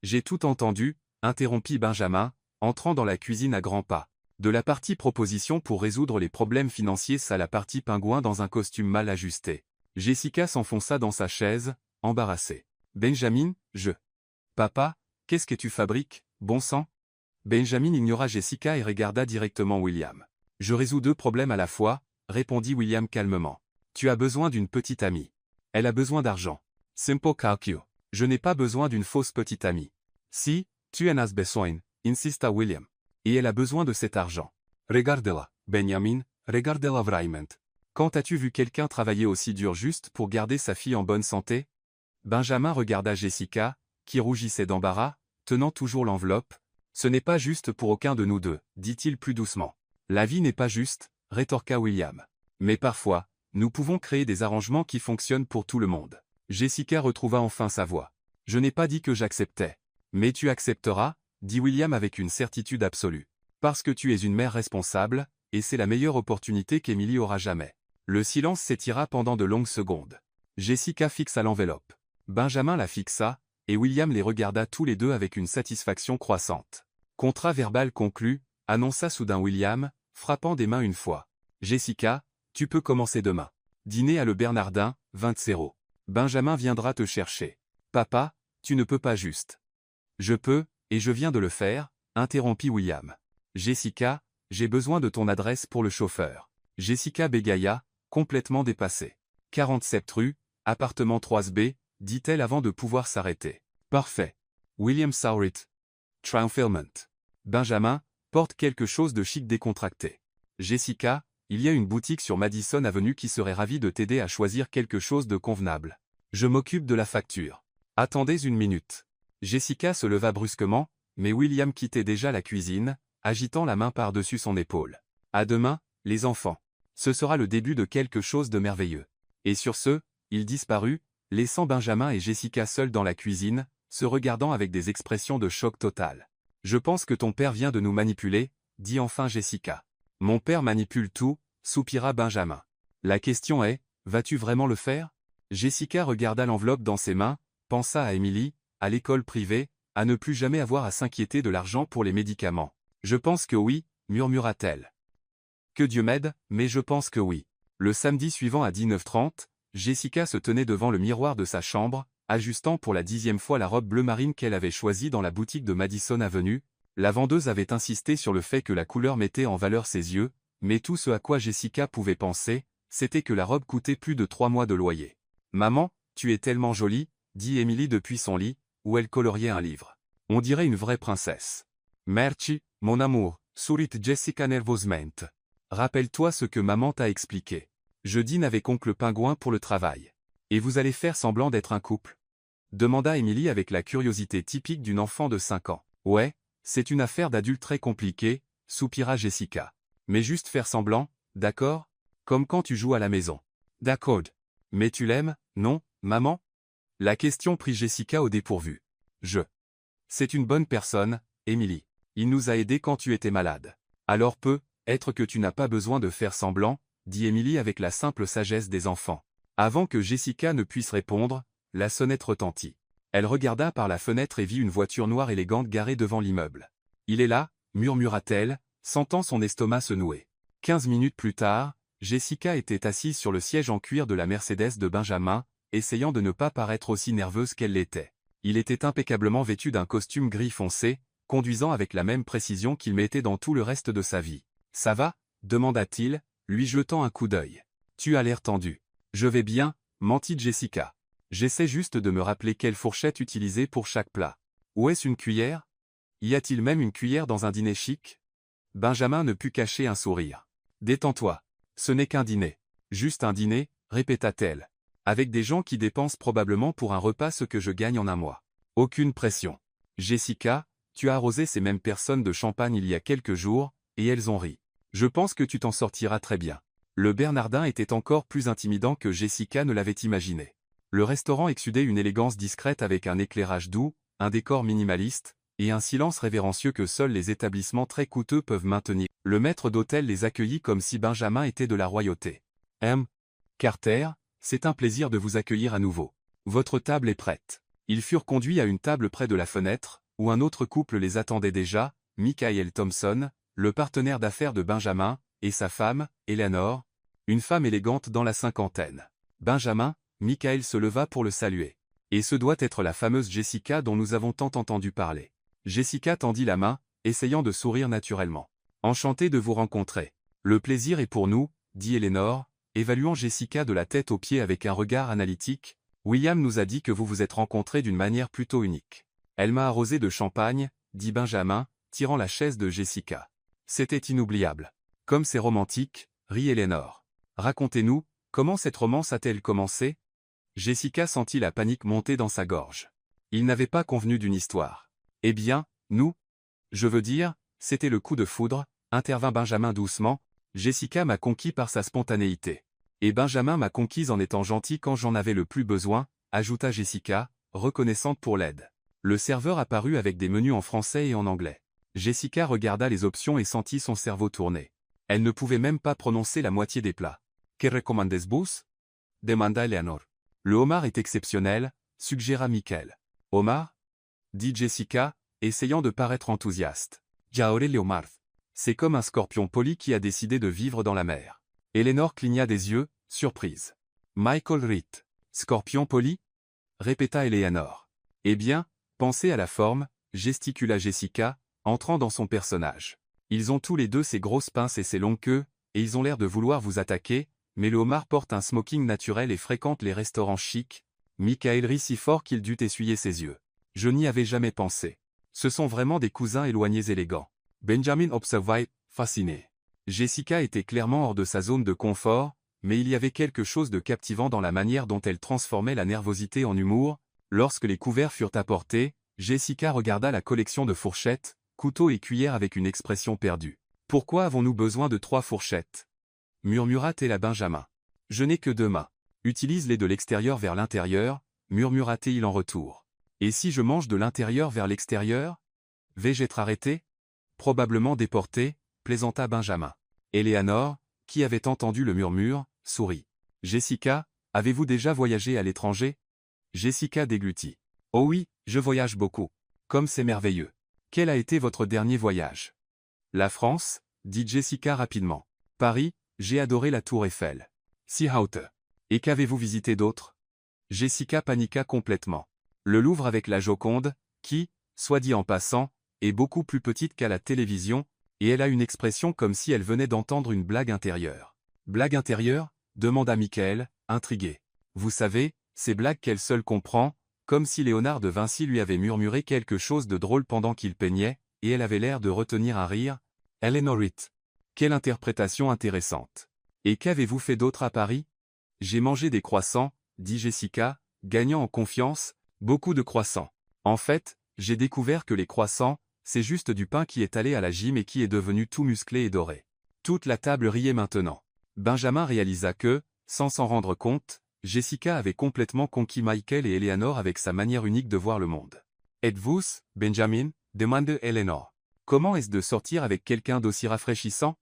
J'ai tout entendu, interrompit Benjamin, entrant dans la cuisine à grands pas. De la partie proposition pour résoudre les problèmes financiers à la partie pingouin dans un costume mal ajusté. Jessica s'enfonça dans sa chaise, embarrassée. Benjamin, Papa, qu'est-ce que tu fabriques, bon sang? Benjamin ignora Jessica et regarda directement William. Je résous 2 problèmes à la fois, répondit William calmement. Tu as besoin d'une petite amie. Elle a besoin d'argent. Simple calcul. Je n'ai pas besoin d'une fausse petite amie. Si, tu en as besoin, insista William. Et elle a besoin de cet argent. Regarde-la, Benjamin, regarde-la vraiment. Quand as-tu vu quelqu'un travailler aussi dur juste pour garder sa fille en bonne santé? Benjamin regarda Jessica, qui rougissait d'embarras, tenant toujours l'enveloppe. Ce n'est pas juste pour aucun de nous deux, dit-il plus doucement. La vie n'est pas juste, rétorqua William. Mais parfois, nous pouvons créer des arrangements qui fonctionnent pour tout le monde. Jessica retrouva enfin sa voix. Je n'ai pas dit que j'acceptais. Mais tu accepteras, dit William avec une certitude absolue. Parce que tu es une mère responsable, et c'est la meilleure opportunité qu'Emily aura jamais. Le silence s'étira pendant de longues secondes. Jessica fixa l'enveloppe. Benjamin la fixa, et William les regarda tous les deux avec une satisfaction croissante. Contrat verbal conclu, annonça soudain William, frappant des mains une fois. Jessica, tu peux commencer demain. Dîner à Le Bernardin, 20 €. Benjamin viendra te chercher. Papa, tu ne peux pas juste. Je peux, et je viens de le faire, interrompit William. Jessica, j'ai besoin de ton adresse pour le chauffeur. Jessica bégaya, complètement dépassée. 47 rue, appartement 3B, dit-elle avant de pouvoir s'arrêter. Parfait. William Saurit. Triumphant. Benjamin, porte quelque chose de chic décontracté. Jessica, il y a une boutique sur Madison Avenue qui serait ravie de t'aider à choisir quelque chose de convenable. Je m'occupe de la facture. Attendez une minute. Jessica se leva brusquement, mais William quittait déjà la cuisine, agitant la main par-dessus son épaule. À demain, les enfants. Ce sera le début de quelque chose de merveilleux. Et sur ce, il disparut, laissant Benjamin et Jessica seuls dans la cuisine, se regardant avec des expressions de choc total. Je pense que ton père vient de nous manipuler, dit enfin Jessica. Mon père manipule tout, soupira Benjamin. La question est, vas-tu vraiment le faire? Jessica regarda l'enveloppe dans ses mains, pensa à Emily, à l'école privée, à ne plus jamais avoir à s'inquiéter de l'argent pour les médicaments. Je pense que oui, murmura-t-elle. Que Dieu m'aide, mais je pense que oui. Le samedi suivant à 19h30, Jessica se tenait devant le miroir de sa chambre, ajustant pour la 10e fois la robe bleu marine qu'elle avait choisie dans la boutique de Madison Avenue. La vendeuse avait insisté sur le fait que la couleur mettait en valeur ses yeux, mais tout ce à quoi Jessica pouvait penser, c'était que la robe coûtait plus de 3 mois de loyer. « Maman, tu es tellement jolie », dit Emily depuis son lit, où elle coloriait un livre. « On dirait une vraie princesse. »« Merci, mon amour », sourit Jessica nerveusement. « Rappelle-toi ce que maman t'a expliqué. Je dîne avec oncle Pingouin pour le travail. Et vous allez faire semblant d'être un couple ?» demanda Emily avec la curiosité typique d'une enfant de 5 ans. « Ouais, c'est une affaire d'adulte très compliquée, » soupira Jessica. « Mais juste faire semblant, d'accord? Comme quand tu joues à la maison. »« D'accord. Mais tu l'aimes, non, maman ?» La question prit Jessica au dépourvu. « C'est une bonne personne, Emily. Il nous a aidés quand tu étais malade. Alors peut-être que tu n'as pas besoin de faire semblant, » dit Emily avec la simple sagesse des enfants. Avant que Jessica ne puisse répondre, la sonnette retentit. Elle regarda par la fenêtre et vit une voiture noire élégante garée devant l'immeuble. « Il est là, » murmura-t-elle, sentant son estomac se nouer. 15 minutes plus tard, Jessica était assise sur le siège en cuir de la Mercedes de Benjamin, essayant de ne pas paraître aussi nerveuse qu'elle l'était. Il était impeccablement vêtu d'un costume gris foncé, conduisant avec la même précision qu'il mettait dans tout le reste de sa vie. « Ça va ?» demanda-t-il, lui jetant un coup d'œil. « Tu as l'air tendu. »« Je vais bien, » mentit Jessica. « J'essaie juste de me rappeler quelle fourchette utiliser pour chaque plat. Où est-ce une cuillère? Y a-t-il même une cuillère dans un dîner chic ?» Benjamin ne put cacher un sourire. « Détends-toi. Ce n'est qu'un dîner. »« Juste un dîner ?» répéta-t-elle. « Avec des gens qui dépensent probablement pour un repas ce que je gagne en un mois. Aucune pression. Jessica, tu as arrosé ces mêmes personnes de champagne il y a quelques jours, et elles ont ri. Je pense que tu t'en sortiras très bien. » Le Bernardin était encore plus intimidant que Jessica ne l'avait imaginé. Le restaurant exsudait une élégance discrète avec un éclairage doux, un décor minimaliste, et un silence révérencieux que seuls les établissements très coûteux peuvent maintenir. Le maître d'hôtel les accueillit comme si Benjamin était de la royauté. « Carter, c'est un plaisir de vous accueillir à nouveau. Votre table est prête. » Ils furent conduits à une table près de la fenêtre, où un autre couple les attendait déjà, Michael Thompson, le partenaire d'affaires de Benjamin, et sa femme, Eleanor, une femme élégante dans la cinquantaine. Benjamin, Michael se leva pour le saluer. « Et ce doit être la fameuse Jessica dont nous avons tant entendu parler. » Jessica tendit la main, essayant de sourire naturellement. « Enchanté de vous rencontrer. Le plaisir est pour nous, » dit Eleanor, évaluant Jessica de la tête aux pieds avec un regard analytique. « William nous a dit que vous vous êtes rencontrés d'une manière plutôt unique. Elle m'a arrosé de champagne, » dit Benjamin, tirant la chaise de Jessica. « C'était inoubliable. »« Comme c'est romantique, » rit Eleanor. « Racontez-nous, comment cette romance a-t-elle commencé ?» Jessica sentit la panique monter dans sa gorge. Ils n'avaient pas convenu d'une histoire. « Eh bien, nous ? Je veux dire, c'était le coup de foudre, » intervint Benjamin doucement. « Jessica m'a conquis par sa spontanéité. Et Benjamin m'a conquise en étant gentil quand j'en avais le plus besoin, » ajouta Jessica, reconnaissante pour l'aide. Le serveur apparut avec des menus en français et en anglais. Jessica regarda les options et sentit son cerveau tourner. Elle ne pouvait même pas prononcer la moitié des plats. « Que recommandez-vous » demanda Eleanor. « Le homard est exceptionnel, » suggéra Michael. « Homard » dit Jessica, essayant de paraître enthousiaste. « Jaore le homard. C'est comme un scorpion poli qui a décidé de vivre dans la mer. » Eleanor cligna des yeux, surprise. « Michael Ritt. Scorpion poli » répéta Eleanor. « Eh bien, pensez à la forme, » gesticula Jessica, entrant dans son personnage. « Ils ont tous les deux ces grosses pinces et ces longues queues, et ils ont l'air de vouloir vous attaquer, » mais le homard porte un smoking naturel et fréquente les restaurants chics. Michael rit si fort qu'il dut essuyer ses yeux. Je n'y avais jamais pensé. Ce sont vraiment des cousins éloignés élégants. Benjamin observa, fasciné. Jessica était clairement hors de sa zone de confort, mais il y avait quelque chose de captivant dans la manière dont elle transformait la nervosité en humour. Lorsque les couverts furent apportés, Jessica regarda la collection de fourchettes, couteaux et cuillères avec une expression perdue. « Pourquoi avons-nous besoin de 3 fourchettes » murmura-t-elle à Benjamin. « Je n'ai que 2 mains. Utilise-les de l'extérieur vers l'intérieur, murmura-t-il en retour. Et si je mange de l'intérieur vers l'extérieur? Vais-je être arrêté? Probablement déporté, plaisanta Benjamin. Eleanor, qui avait entendu le murmure, sourit. Jessica, avez-vous déjà voyagé à l'étranger? Jessica déglutit. Oh oui, je voyage beaucoup. Comme c'est merveilleux. Quel a été votre dernier voyage? La France, dit Jessica rapidement. Paris, j'ai adoré la Tour Eiffel. Seehaute. Et qu'avez-vous visité d'autre? Jessica paniqua complètement. Le Louvre avec la Joconde, qui, soit dit en passant, est beaucoup plus petite qu'à la télévision, et elle a une expression comme si elle venait d'entendre une blague intérieure. Blague intérieure? Demanda Michael, intrigué. Vous savez, ces blagues qu'elle seule comprend, comme si Léonard de Vinci lui avait murmuré quelque chose de drôle pendant qu'il peignait, et elle avait l'air de retenir un rire. Eleanor Ritt. Quelle interprétation intéressante. Et qu'avez-vous fait d'autre à Paris? J'ai mangé des croissants, dit Jessica, gagnant en confiance, beaucoup de croissants. En fait, j'ai découvert que les croissants, c'est juste du pain qui est allé à la gym et qui est devenu tout musclé et doré. Toute la table riait maintenant. Benjamin réalisa que, sans s'en rendre compte, Jessica avait complètement conquis Michael et Eleanor avec sa manière unique de voir le monde. « Êtes-vous, Benjamin » demanda Eleanor. « Comment est-ce de sortir avec quelqu'un d'aussi rafraîchissant ?»«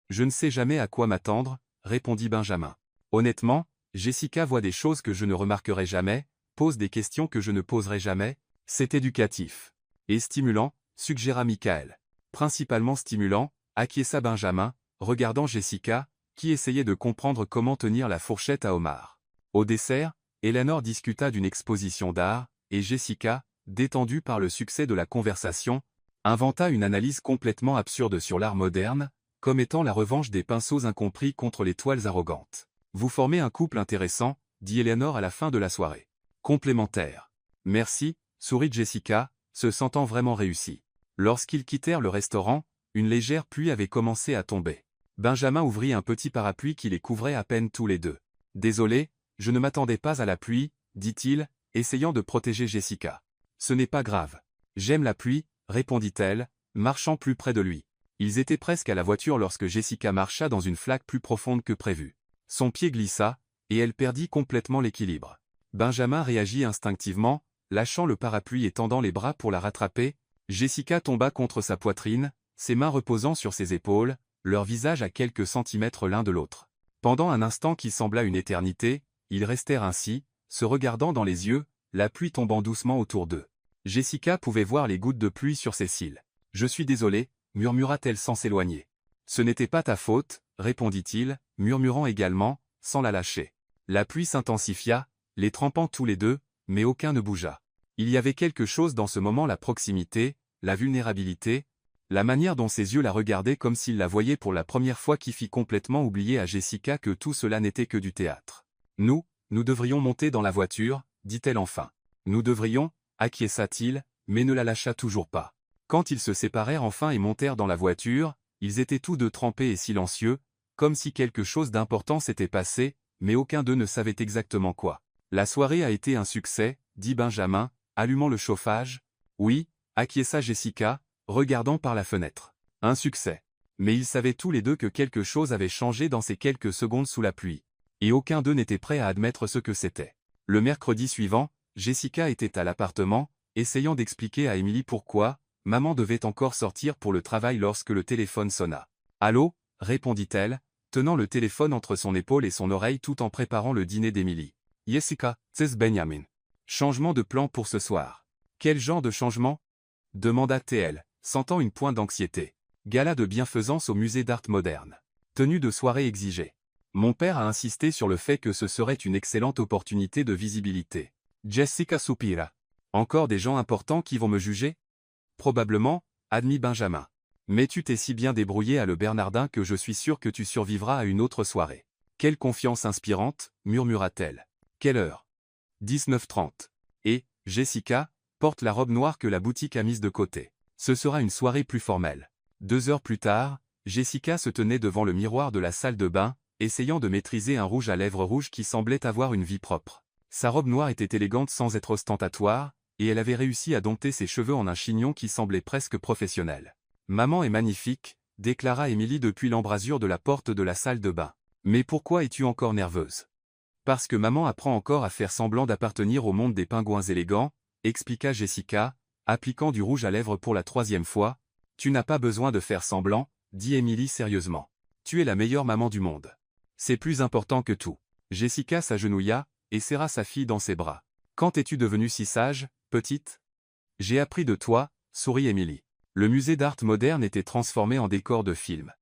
Je ne sais jamais à quoi m'attendre, » répondit Benjamin. « Honnêtement, Jessica voit des choses que je ne remarquerai jamais, pose des questions que je ne poserai jamais. C'est éducatif. Et stimulant, suggéra Michael. Principalement stimulant, acquiesça Benjamin, regardant Jessica, qui essayait de comprendre comment tenir la fourchette à homard. Au dessert, Eleanor discuta d'une exposition d'art, et Jessica, détendue par le succès de la conversation, inventa une analyse complètement absurde sur l'art moderne, comme étant la revanche des pinceaux incompris contre les toiles arrogantes. Vous formez un couple intéressant, dit Eleanor à la fin de la soirée. Complémentaire. Merci, sourit Jessica, se sentant vraiment réussie. Lorsqu'ils quittèrent le restaurant, une légère pluie avait commencé à tomber. Benjamin ouvrit un petit parapluie qui les couvrait à peine tous les deux. Désolé, je ne m'attendais pas à la pluie, dit-il, essayant de protéger Jessica. Ce n'est pas grave. J'aime la pluie, répondit-elle, marchant plus près de lui. Ils étaient presque à la voiture lorsque Jessica marcha dans une flaque plus profonde que prévu. Son pied glissa, et elle perdit complètement l'équilibre. Benjamin réagit instinctivement, lâchant le parapluie et tendant les bras pour la rattraper. Jessica tomba contre sa poitrine, ses mains reposant sur ses épaules, leurs visages à quelques centimètres l'un de l'autre. Pendant un instant qui sembla une éternité, ils restèrent ainsi, se regardant dans les yeux, la pluie tombant doucement autour d'eux. Jessica pouvait voir les gouttes de pluie sur ses cils. « Je suis désolé, » murmura-t-elle sans s'éloigner. « Ce n'était pas ta faute, » répondit-il, murmurant également, sans la lâcher. La pluie s'intensifia, les trempant tous les deux, mais aucun ne bougea. Il y avait quelque chose dans ce moment, la proximité, la vulnérabilité, la manière dont ses yeux la regardaient comme s'il la voyait pour la première fois qui fit complètement oublier à Jessica que tout cela n'était que du théâtre. « Nous devrions monter dans la voiture, » dit-elle enfin. « Nous devrions, » acquiesça-t-il, mais ne la lâcha toujours pas. Quand ils se séparèrent enfin et montèrent dans la voiture, ils étaient tous deux trempés et silencieux, comme si quelque chose d'important s'était passé, mais aucun d'eux ne savait exactement quoi. « La soirée a été un succès, » dit Benjamin, allumant le chauffage. « Oui, » acquiesça Jessica, regardant par la fenêtre. « Un succès. » Mais ils savaient tous les deux que quelque chose avait changé dans ces quelques secondes sous la pluie. Et aucun d'eux n'était prêt à admettre ce que c'était. Le mercredi suivant, Jessica était à l'appartement, essayant d'expliquer à Emily pourquoi maman devait encore sortir pour le travail lorsque le téléphone sonna. « Allô » répondit-elle, tenant le téléphone entre son épaule et son oreille tout en préparant le dîner d'Emily. « Jessica, c'est Benjamin. Changement de plan pour ce soir. »« Quel genre de changement ?» demanda-t-elle, sentant une pointe d'anxiété. « Gala de bienfaisance au musée d'art moderne. Tenue de soirée exigée. Mon père a insisté sur le fait que ce serait une excellente opportunité de visibilité. » Jessica soupira. « Encore des gens importants qui vont me juger ? » Probablement, admit Benjamin. « Mais tu t'es si bien débrouillé à le Bernardin que je suis sûr que tu survivras à une autre soirée. Quelle confiance inspirante, murmura-t-elle. Quelle heure? 19h30. Et, Jessica, porte la robe noire que la boutique a mise de côté. Ce sera une soirée plus formelle. 2 heures plus tard, Jessica se tenait devant le miroir de la salle de bain, essayant de maîtriser un rouge à lèvres rouge qui semblait avoir une vie propre. Sa robe noire était élégante sans être ostentatoire, et elle avait réussi à dompter ses cheveux en un chignon qui semblait presque professionnel. « Maman est magnifique », déclara Émilie depuis l'embrasure de la porte de la salle de bain. « Mais pourquoi es-tu encore nerveuse ?»« Parce que maman apprend encore à faire semblant d'appartenir au monde des pingouins élégants », expliqua Jessica, appliquant du rouge à lèvres pour la 3e fois. « Tu n'as pas besoin de faire semblant, » dit Émilie sérieusement. « Tu es la meilleure maman du monde. C'est plus important que tout. » Jessica s'agenouilla et serra sa fille dans ses bras. « Quand es-tu devenue si sage, petite ?»« J'ai appris de toi, » sourit Émilie. Le musée d'art moderne était transformé en décor de film.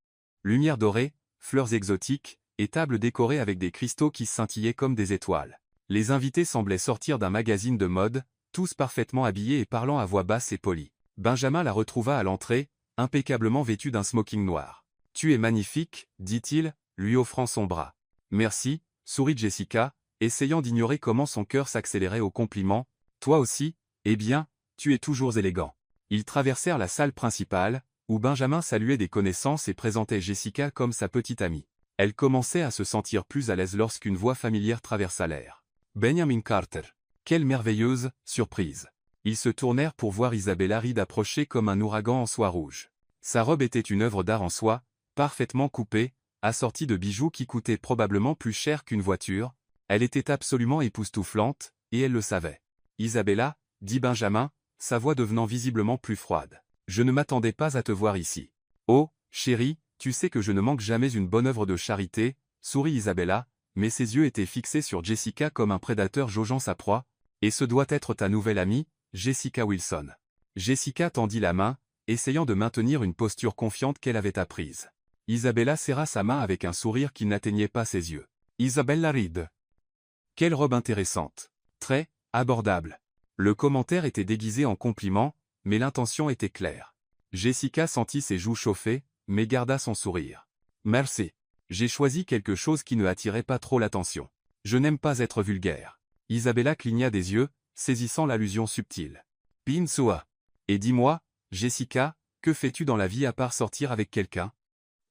Lumière dorée, fleurs exotiques, et tables décorées avec des cristaux qui scintillaient comme des étoiles. Les invités semblaient sortir d'un magazine de mode, tous parfaitement habillés et parlant à voix basse et polie. Benjamin la retrouva à l'entrée, impeccablement vêtu d'un smoking noir. « Tu es magnifique, » dit-il, lui offrant son bras. « Merci, » sourit Jessica, essayant d'ignorer comment son cœur s'accélérait au compliment. « Toi aussi, eh bien, tu es toujours élégant. » Ils traversèrent la salle principale, où Benjamin saluait des connaissances et présentait Jessica comme sa petite amie. Elle commençait à se sentir plus à l'aise lorsqu'une voix familière traversa l'air. « Benjamin Carter. Quelle merveilleuse surprise !» Ils se tournèrent pour voir Isabella Reed approcher comme un ouragan en soie rouge. Sa robe était une œuvre d'art en soie, parfaitement coupée, assortie de bijoux qui coûtaient probablement plus cher qu'une voiture. Elle était absolument époustouflante, et elle le savait. « Isabella, » dit Benjamin, sa voix devenant visiblement plus froide. « Je ne m'attendais pas à te voir ici. »« Oh, chérie, tu sais que je ne manque jamais une bonne œuvre de charité, » sourit Isabella, mais ses yeux étaient fixés sur Jessica comme un prédateur jaugeant sa proie. « Et ce doit être ta nouvelle amie, Jessica Wilson. » Jessica tendit la main, essayant de maintenir une posture confiante qu'elle avait apprise. Isabella serra sa main avec un sourire qui n'atteignait pas ses yeux. « Isabella Reed. Quelle robe intéressante. Très abordable. » Le commentaire était déguisé en compliment, mais l'intention était claire. Jessica sentit ses joues chauffer, mais garda son sourire. « Merci. J'ai choisi quelque chose qui ne attirait pas trop l'attention. Je n'aime pas être vulgaire. » Isabella cligna des yeux, saisissant l'allusion subtile. « Pinsua. Et dis-moi, Jessica, que fais-tu dans la vie à part sortir avec quelqu'un ?»«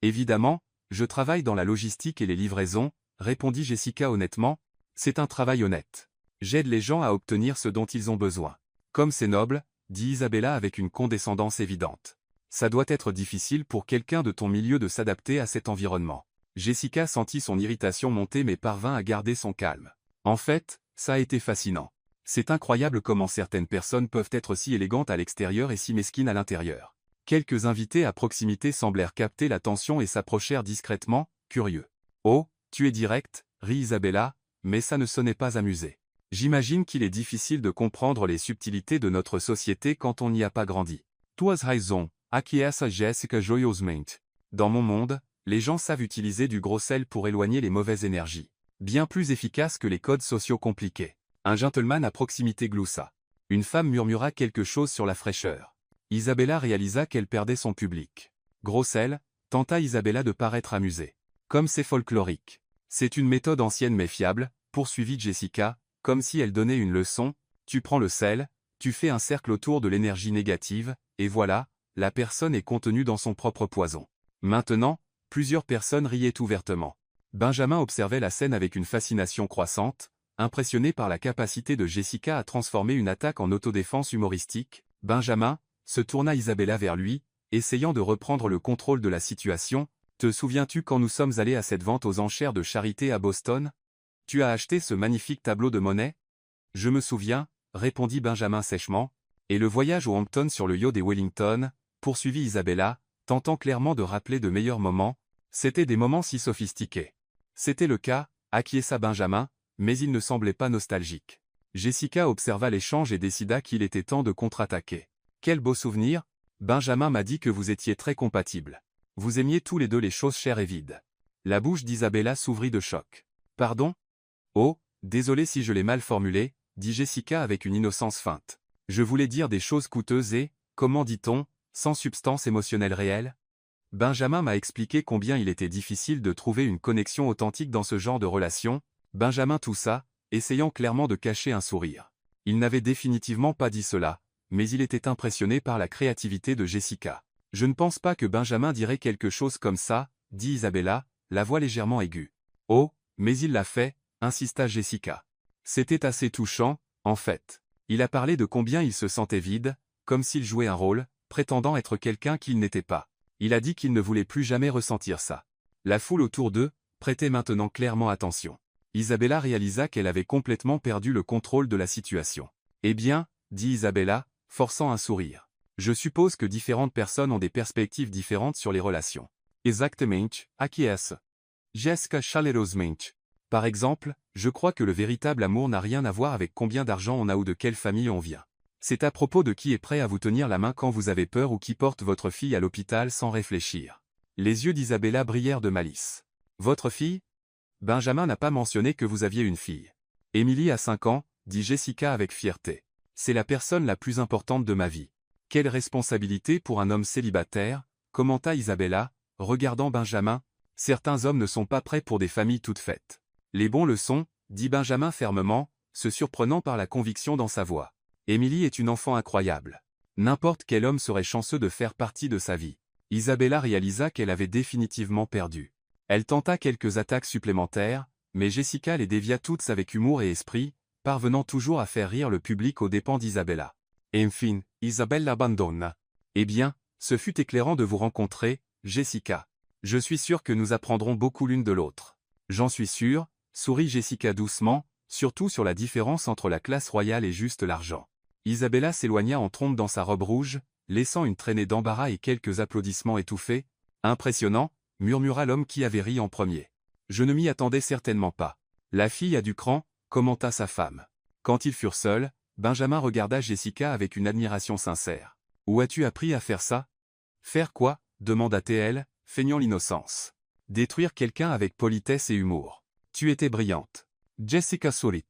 Évidemment, je travaille dans la logistique et les livraisons, » répondit Jessica honnêtement. « C'est un travail honnête. J'aide les gens à obtenir ce dont ils ont besoin. »« Comme c'est noble, » dit Isabella avec une condescendance évidente. « Ça doit être difficile pour quelqu'un de ton milieu de s'adapter à cet environnement. » Jessica sentit son irritation monter mais parvint à garder son calme. « En fait, ça a été fascinant. C'est incroyable comment certaines personnes peuvent être si élégantes à l'extérieur et si mesquines à l'intérieur. » Quelques invités à proximité semblèrent capter l'attention et s'approchèrent discrètement, curieux. « Oh, tu es direct, » rit Isabella, mais ça ne sonnait pas amusé. « J'imagine qu'il est difficile de comprendre les subtilités de notre société quand on n'y a pas grandi. »« Tu as raison, acquiesça Jessica joyeusement. Dans mon monde, les gens savent utiliser du gros sel pour éloigner les mauvaises énergies. Bien plus efficace que les codes sociaux compliqués. » Un gentleman à proximité gloussa. Une femme murmura quelque chose sur la fraîcheur. Isabella réalisa qu'elle perdait son public. « Gros sel » tenta Isabella de paraître amusée. « Comme c'est folklorique. C'est une méthode ancienne mais fiable, » poursuivit Jessica, comme si elle donnait une leçon. « Tu prends le sel, tu fais un cercle autour de l'énergie négative, et voilà, la personne est contenue dans son propre poison. » Maintenant, plusieurs personnes riaient ouvertement. Benjamin observait la scène avec une fascination croissante, impressionné par la capacité de Jessica à transformer une attaque en autodéfense humoristique. Benjamin se tourna Isabella vers lui, essayant de reprendre le contrôle de la situation. « Te souviens-tu quand nous sommes allés à cette vente aux enchères de charité à Boston? Tu as acheté ce magnifique tableau de Monet ?»« Je me souviens, » répondit Benjamin sèchement. « Et le voyage au Hampton sur le yacht des Wellington ?» poursuivit Isabella, tentant clairement de rappeler de meilleurs moments. C'étaient des moments si sophistiqués. C'était le cas, acquiesça Benjamin, mais il ne semblait pas nostalgique. Jessica observa l'échange et décida qu'il était temps de contre-attaquer. « Quel beau souvenir! Benjamin m'a dit que vous étiez très compatibles. Vous aimiez tous les deux les choses chères et vides. » La bouche d'Isabella s'ouvrit de choc. « Pardon ? Oh, désolé si je l'ai mal formulé, » dit Jessica avec une innocence feinte. « Je voulais dire des choses coûteuses et, comment dit-on, sans substance émotionnelle réelle ? Benjamin m'a expliqué combien il était difficile de trouver une connexion authentique dans ce genre de relation. Benjamin toussa, essayant clairement de cacher un sourire. Il n'avait définitivement pas dit cela, mais il était impressionné par la créativité de Jessica. Je ne pense pas que Benjamin dirait quelque chose comme ça, dit Isabella, la voix légèrement aiguë. Oh, mais il l'a fait, insista Jessica. C'était assez touchant, en fait. Il a parlé de combien il se sentait vide, comme s'il jouait un rôle, prétendant être quelqu'un qu'il n'était pas. Il a dit qu'il ne voulait plus jamais ressentir ça. La foule autour d'eux prêtait maintenant clairement attention. Isabella réalisa qu'elle avait complètement perdu le contrôle de la situation. Eh bien, dit Isabella, forçant un sourire. Je suppose que différentes personnes ont des perspectives différentes sur les relations. Exactement, acquiesce. Jessica chaleureusement. Par exemple, je crois que le véritable amour n'a rien à voir avec combien d'argent on a ou de quelle famille on vient. C'est à propos de qui est prêt à vous tenir la main quand vous avez peur ou qui porte votre fille à l'hôpital sans réfléchir. Les yeux d'Isabella brillèrent de malice. Votre fille? Benjamin n'a pas mentionné que vous aviez une fille. Émilie a 5 ans, dit Jessica avec fierté. C'est la personne la plus importante de ma vie. Quelle responsabilité pour un homme célibataire, commenta Isabella, regardant Benjamin. Certains hommes ne sont pas prêts pour des familles toutes faites. Les bons le sont, dit Benjamin fermement, se surprenant par la conviction dans sa voix. Émilie est une enfant incroyable. N'importe quel homme serait chanceux de faire partie de sa vie. Isabella réalisa qu'elle avait définitivement perdu. Elle tenta quelques attaques supplémentaires, mais Jessica les dévia toutes avec humour et esprit, parvenant toujours à faire rire le public aux dépens d'Isabella. Enfin, Isabelle l'abandonne. Eh bien, ce fut éclairant de vous rencontrer, Jessica. Je suis sûr que nous apprendrons beaucoup l'une de l'autre. J'en suis sûr, sourit Jessica doucement, surtout sur la différence entre la classe royale et juste l'argent. Isabella s'éloigna en trompe dans sa robe rouge, laissant une traînée d'embarras et quelques applaudissements étouffés. Impressionnant, murmura l'homme qui avait ri en premier. Je ne m'y attendais certainement pas. La fille a du cran, commenta sa femme. Quand ils furent seuls, Benjamin regarda Jessica avec une admiration sincère. Où as-tu appris à faire ça? Faire quoi? Demanda-t-elle, feignant l'innocence. Détruire quelqu'un avec politesse et humour. Tu étais brillante. Jessica sourit.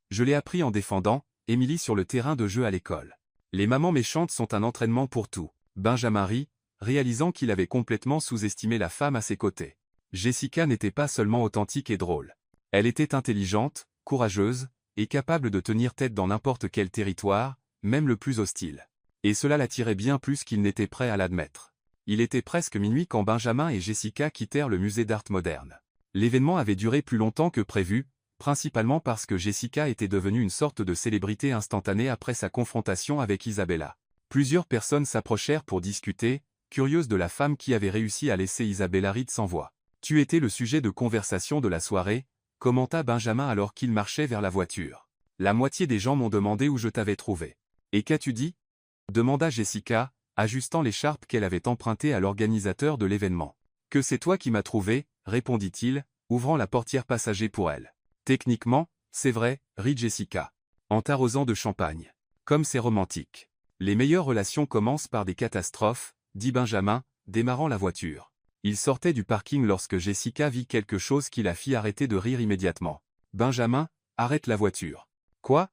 Je l'ai appris en défendant Émilie sur le terrain de jeu à l'école. Les mamans méchantes sont un entraînement pour tout. Benjamin rit, réalisant qu'il avait complètement sous-estimé la femme à ses côtés. Jessica n'était pas seulement authentique et drôle. Elle était intelligente, courageuse, et capable de tenir tête dans n'importe quel territoire, même le plus hostile. Et cela l'attirait bien plus qu'il n'était prêt à l'admettre. Il était presque minuit quand Benjamin et Jessica quittèrent le musée d'art moderne. L'événement avait duré plus longtemps que prévu, principalement parce que Jessica était devenue une sorte de célébrité instantanée après sa confrontation avec Isabella. Plusieurs personnes s'approchèrent pour discuter, curieuses de la femme qui avait réussi à laisser Isabella ride sans voix. Tu étais le sujet de conversation de la soirée, commenta Benjamin alors qu'il marchait vers la voiture. La moitié des gens m'ont demandé où je t'avais trouvé. Et qu'as-tu dit? Demanda Jessica, ajustant l'écharpe qu'elle avait empruntée à l'organisateur de l'événement. Que c'est toi qui m'as trouvé, répondit-il, ouvrant la portière passager pour elle. Techniquement, c'est vrai, rit Jessica. En t'arrosant de champagne. Comme c'est romantique. Les meilleures relations commencent par des catastrophes, dit Benjamin, démarrant la voiture. Il sortait du parking lorsque Jessica vit quelque chose qui la fit arrêter de rire immédiatement. Benjamin, arrête la voiture. Quoi?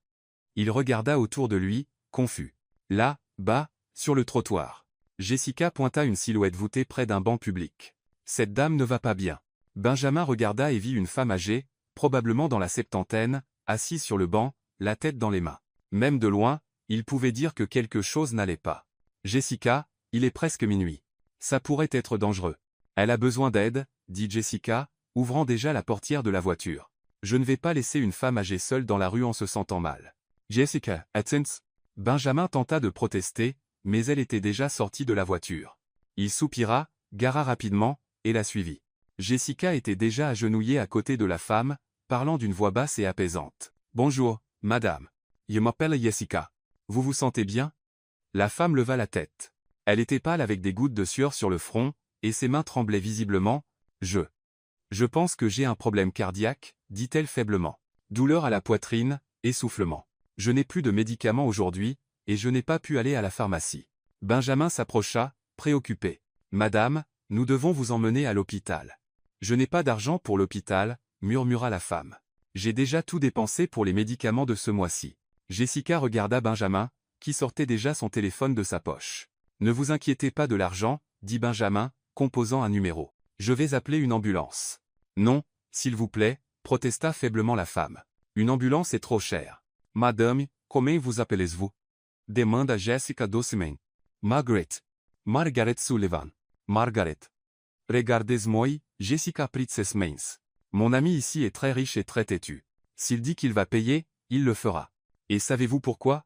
Il regarda autour de lui, confus. Là, bas, sur le trottoir. Jessica pointa une silhouette voûtée près d'un banc public. Cette dame ne va pas bien. Benjamin regarda et vit une femme âgée, probablement dans la septantaine, assise sur le banc, la tête dans les mains. Même de loin, il pouvait dire que quelque chose n'allait pas. Jessica, il est presque minuit. Ça pourrait être dangereux. Elle a besoin d'aide, dit Jessica, ouvrant déjà la portière de la voiture. Je ne vais pas laisser une femme âgée seule dans la rue en se sentant mal. Jessica, attends. Benjamin tenta de protester, mais elle était déjà sortie de la voiture. Il soupira, gara rapidement, et la suivit. Jessica était déjà agenouillée à côté de la femme, parlant d'une voix basse et apaisante. Bonjour, madame. Je m'appelle Jessica. Vous vous sentez bien? La femme leva la tête. Elle était pâle avec des gouttes de sueur sur le front, et ses mains tremblaient visiblement. Je pense que j'ai un problème cardiaque, dit-elle faiblement. Douleur à la poitrine, essoufflement. Je n'ai plus de médicaments aujourd'hui, et je n'ai pas pu aller à la pharmacie. Benjamin s'approcha, préoccupé. Madame, nous devons vous emmener à l'hôpital. Je n'ai pas d'argent pour l'hôpital, murmura la femme. J'ai déjà tout dépensé pour les médicaments de ce mois-ci. Jessica regarda Benjamin, qui sortait déjà son téléphone de sa poche. Ne vous inquiétez pas de l'argent, dit Benjamin, composant un numéro. Je vais appeler une ambulance. Non, s'il vous plaît, protesta faiblement la femme. Une ambulance est trop chère. Madame, comment vous appelez-vous? Demanda Jessica doucement. Margaret. Margaret Sullivan. Margaret. Regardez-moi, Jessica Princess Mains. Mon ami ici est très riche et très têtu. S'il dit qu'il va payer, il le fera. Et savez-vous pourquoi?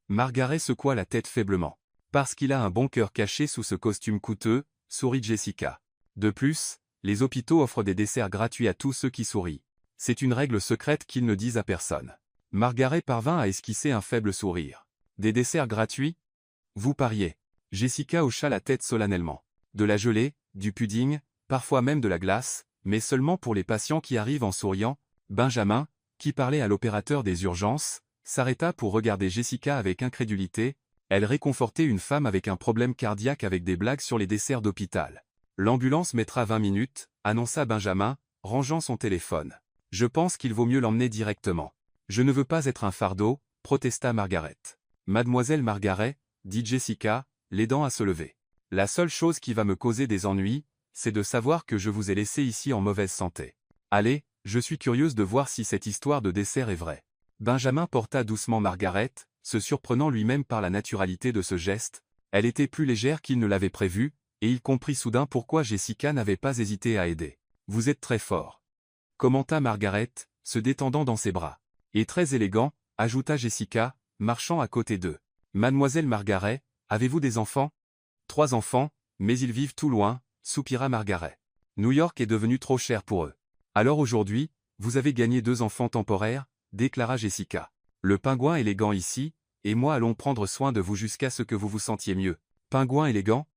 Margaret secoua la tête faiblement. Parce qu'il a un bon cœur caché sous ce costume coûteux, sourit Jessica. De plus, les hôpitaux offrent des desserts gratuits à tous ceux qui sourient. C'est une règle secrète qu'ils ne disent à personne. Margaret parvint à esquisser un faible sourire. Des desserts gratuits? Vous pariez. Jessica hocha la tête solennellement. De la gelée, du pudding, parfois même de la glace, mais seulement pour les patients qui arrivent en souriant. Benjamin, qui parlait à l'opérateur des urgences, s'arrêta pour regarder Jessica avec incrédulité. Elle réconfortait une femme avec un problème cardiaque avec des blagues sur les desserts d'hôpital. L'ambulance mettra 20 minutes, annonça Benjamin, rangeant son téléphone. Je pense qu'il vaut mieux l'emmener directement. Je ne veux pas être un fardeau, protesta Margaret. Mademoiselle Margaret, dit Jessica, l'aidant à se lever. La seule chose qui va me causer des ennuis, c'est de savoir que je vous ai laissé ici en mauvaise santé. Allez, je suis curieuse de voir si cette histoire de dessert est vraie. Benjamin porta doucement Margaret, se surprenant lui-même par la naturalité de ce geste. Elle était plus légère qu'il ne l'avait prévu, et il comprit soudain pourquoi Jessica n'avait pas hésité à aider. Vous êtes très fort, commenta Margaret, se détendant dans ses bras. Et très élégant, ajouta Jessica, marchant à côté d'eux. Mademoiselle Margaret, avez-vous des enfants? 3 enfants, mais ils vivent tout loin, soupira Margaret. New York est devenu trop cher pour eux. Alors aujourd'hui, vous avez gagné 2 enfants temporaires, déclara Jessica. Le pingouin élégant ici, et moi allons prendre soin de vous jusqu'à ce que vous vous sentiez mieux. Pingouin élégant?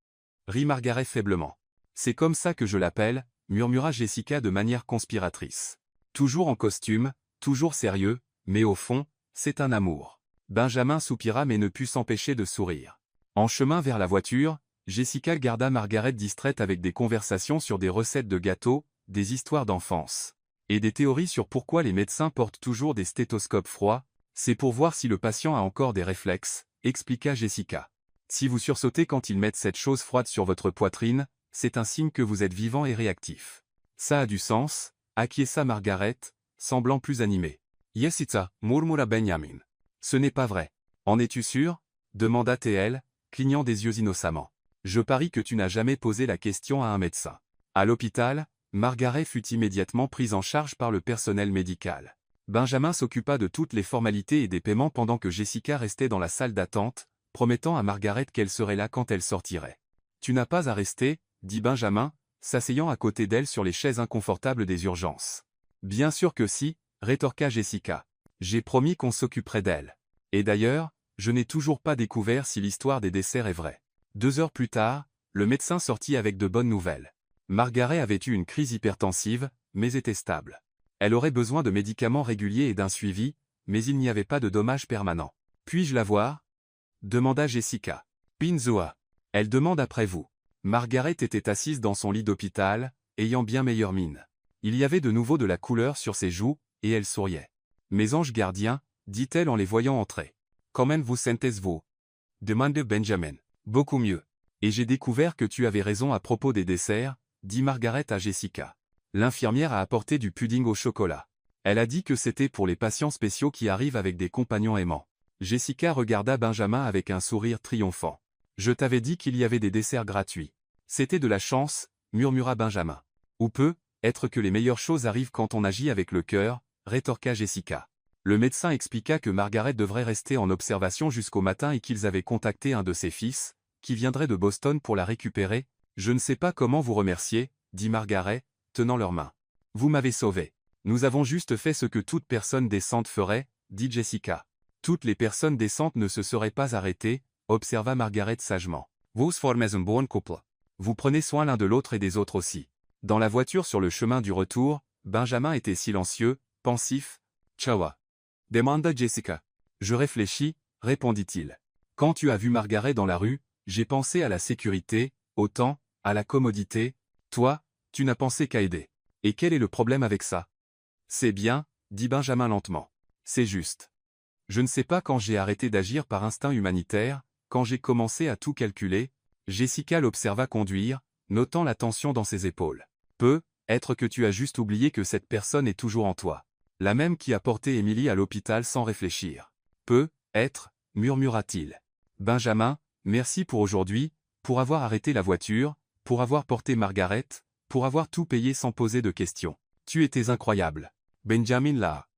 Rit Margaret faiblement. C'est comme ça que je l'appelle, murmura Jessica de manière conspiratrice. Toujours en costume, toujours sérieux, mais au fond, c'est un amour. Benjamin soupira mais ne put s'empêcher de sourire. En chemin vers la voiture, Jessica garda Margaret distraite avec des conversations sur des recettes de gâteaux, des histoires d'enfance. Et des théories sur pourquoi les médecins portent toujours des stéthoscopes froids. C'est pour voir si le patient a encore des réflexes, expliqua Jessica. Si vous sursautez quand ils mettent cette chose froide sur votre poitrine, c'est un signe que vous êtes vivant et réactif. Ça a du sens, acquiesça Margaret, semblant plus animée. Yesita, murmura Benjamin. Ce n'est pas vrai. En es-tu sûr? Demanda TL, clignant des yeux innocemment. Je parie que tu n'as jamais posé la question à un médecin. À l'hôpital, Margaret fut immédiatement prise en charge par le personnel médical. Benjamin s'occupa de toutes les formalités et des paiements pendant que Jessica restait dans la salle d'attente, promettant à Margaret qu'elle serait là quand elle sortirait. Tu n'as pas à rester, dit Benjamin, s'asseyant à côté d'elle sur les chaises inconfortables des urgences. Bien sûr que si, rétorqua Jessica. J'ai promis qu'on s'occuperait d'elle. Et d'ailleurs, je n'ai toujours pas découvert si l'histoire des desserts est vraie. 2 heures plus tard, le médecin sortit avec de bonnes nouvelles. Margaret avait eu une crise hypertensive, mais était stable. Elle aurait besoin de médicaments réguliers et d'un suivi, mais il n'y avait pas de dommages permanents. Puis-je la voir? Demanda Jessica. Pinzoa. Elle demande après vous. Margaret était assise dans son lit d'hôpital, ayant bien meilleure mine. Il y avait de nouveau de la couleur sur ses joues, et elle souriait. Mes anges gardiens, dit-elle en les voyant entrer. Comment vous sentez-vous? Demanda Benjamin. Beaucoup mieux. Et j'ai découvert que tu avais raison à propos des desserts, dit Margaret à Jessica. L'infirmière a apporté du pudding au chocolat. Elle a dit que c'était pour les patients spéciaux qui arrivent avec des compagnons aimants. Jessica regarda Benjamin avec un sourire triomphant. Je t'avais dit qu'il y avait des desserts gratuits. C'était de la chance, murmura Benjamin. Ou peut être que les meilleures choses arrivent quand on agit avec le cœur, rétorqua Jessica. Le médecin expliqua que Margaret devrait rester en observation jusqu'au matin et qu'ils avaient contacté un de ses fils, qui viendrait de Boston pour la récupérer. Je ne sais pas comment vous remercier, dit Margaret, tenant leurs mains. Vous m'avez sauvé. Nous avons juste fait ce que toute personne décente ferait, dit Jessica. Toutes les personnes décentes ne se seraient pas arrêtées, observa Margaret sagement. Vous formez un bon couple. Vous prenez soin l'un de l'autre et des autres aussi. Dans la voiture sur le chemin du retour, Benjamin était silencieux, pensif. Chawa. Demanda Jessica. Je réfléchis, répondit-il. Quand tu as vu Margaret dans la rue, j'ai pensé à la sécurité, au temps, à la commodité. Toi, tu n'as pensé qu'à aider. Et quel est le problème avec ça? C'est bien, dit Benjamin lentement. C'est juste. Je ne sais pas quand j'ai arrêté d'agir par instinct humanitaire, quand j'ai commencé à tout calculer. Jessica l'observa conduire, notant la tension dans ses épaules. Peut-être que tu as juste oublié que cette personne est toujours en toi. La même qui a porté Emily à l'hôpital sans réfléchir. Peut-être, murmura-t-il. Benjamin, merci pour aujourd'hui, pour avoir arrêté la voiture, pour avoir porté Margaret, pour avoir tout payé sans poser de questions. Tu étais incroyable. Benjamin l'a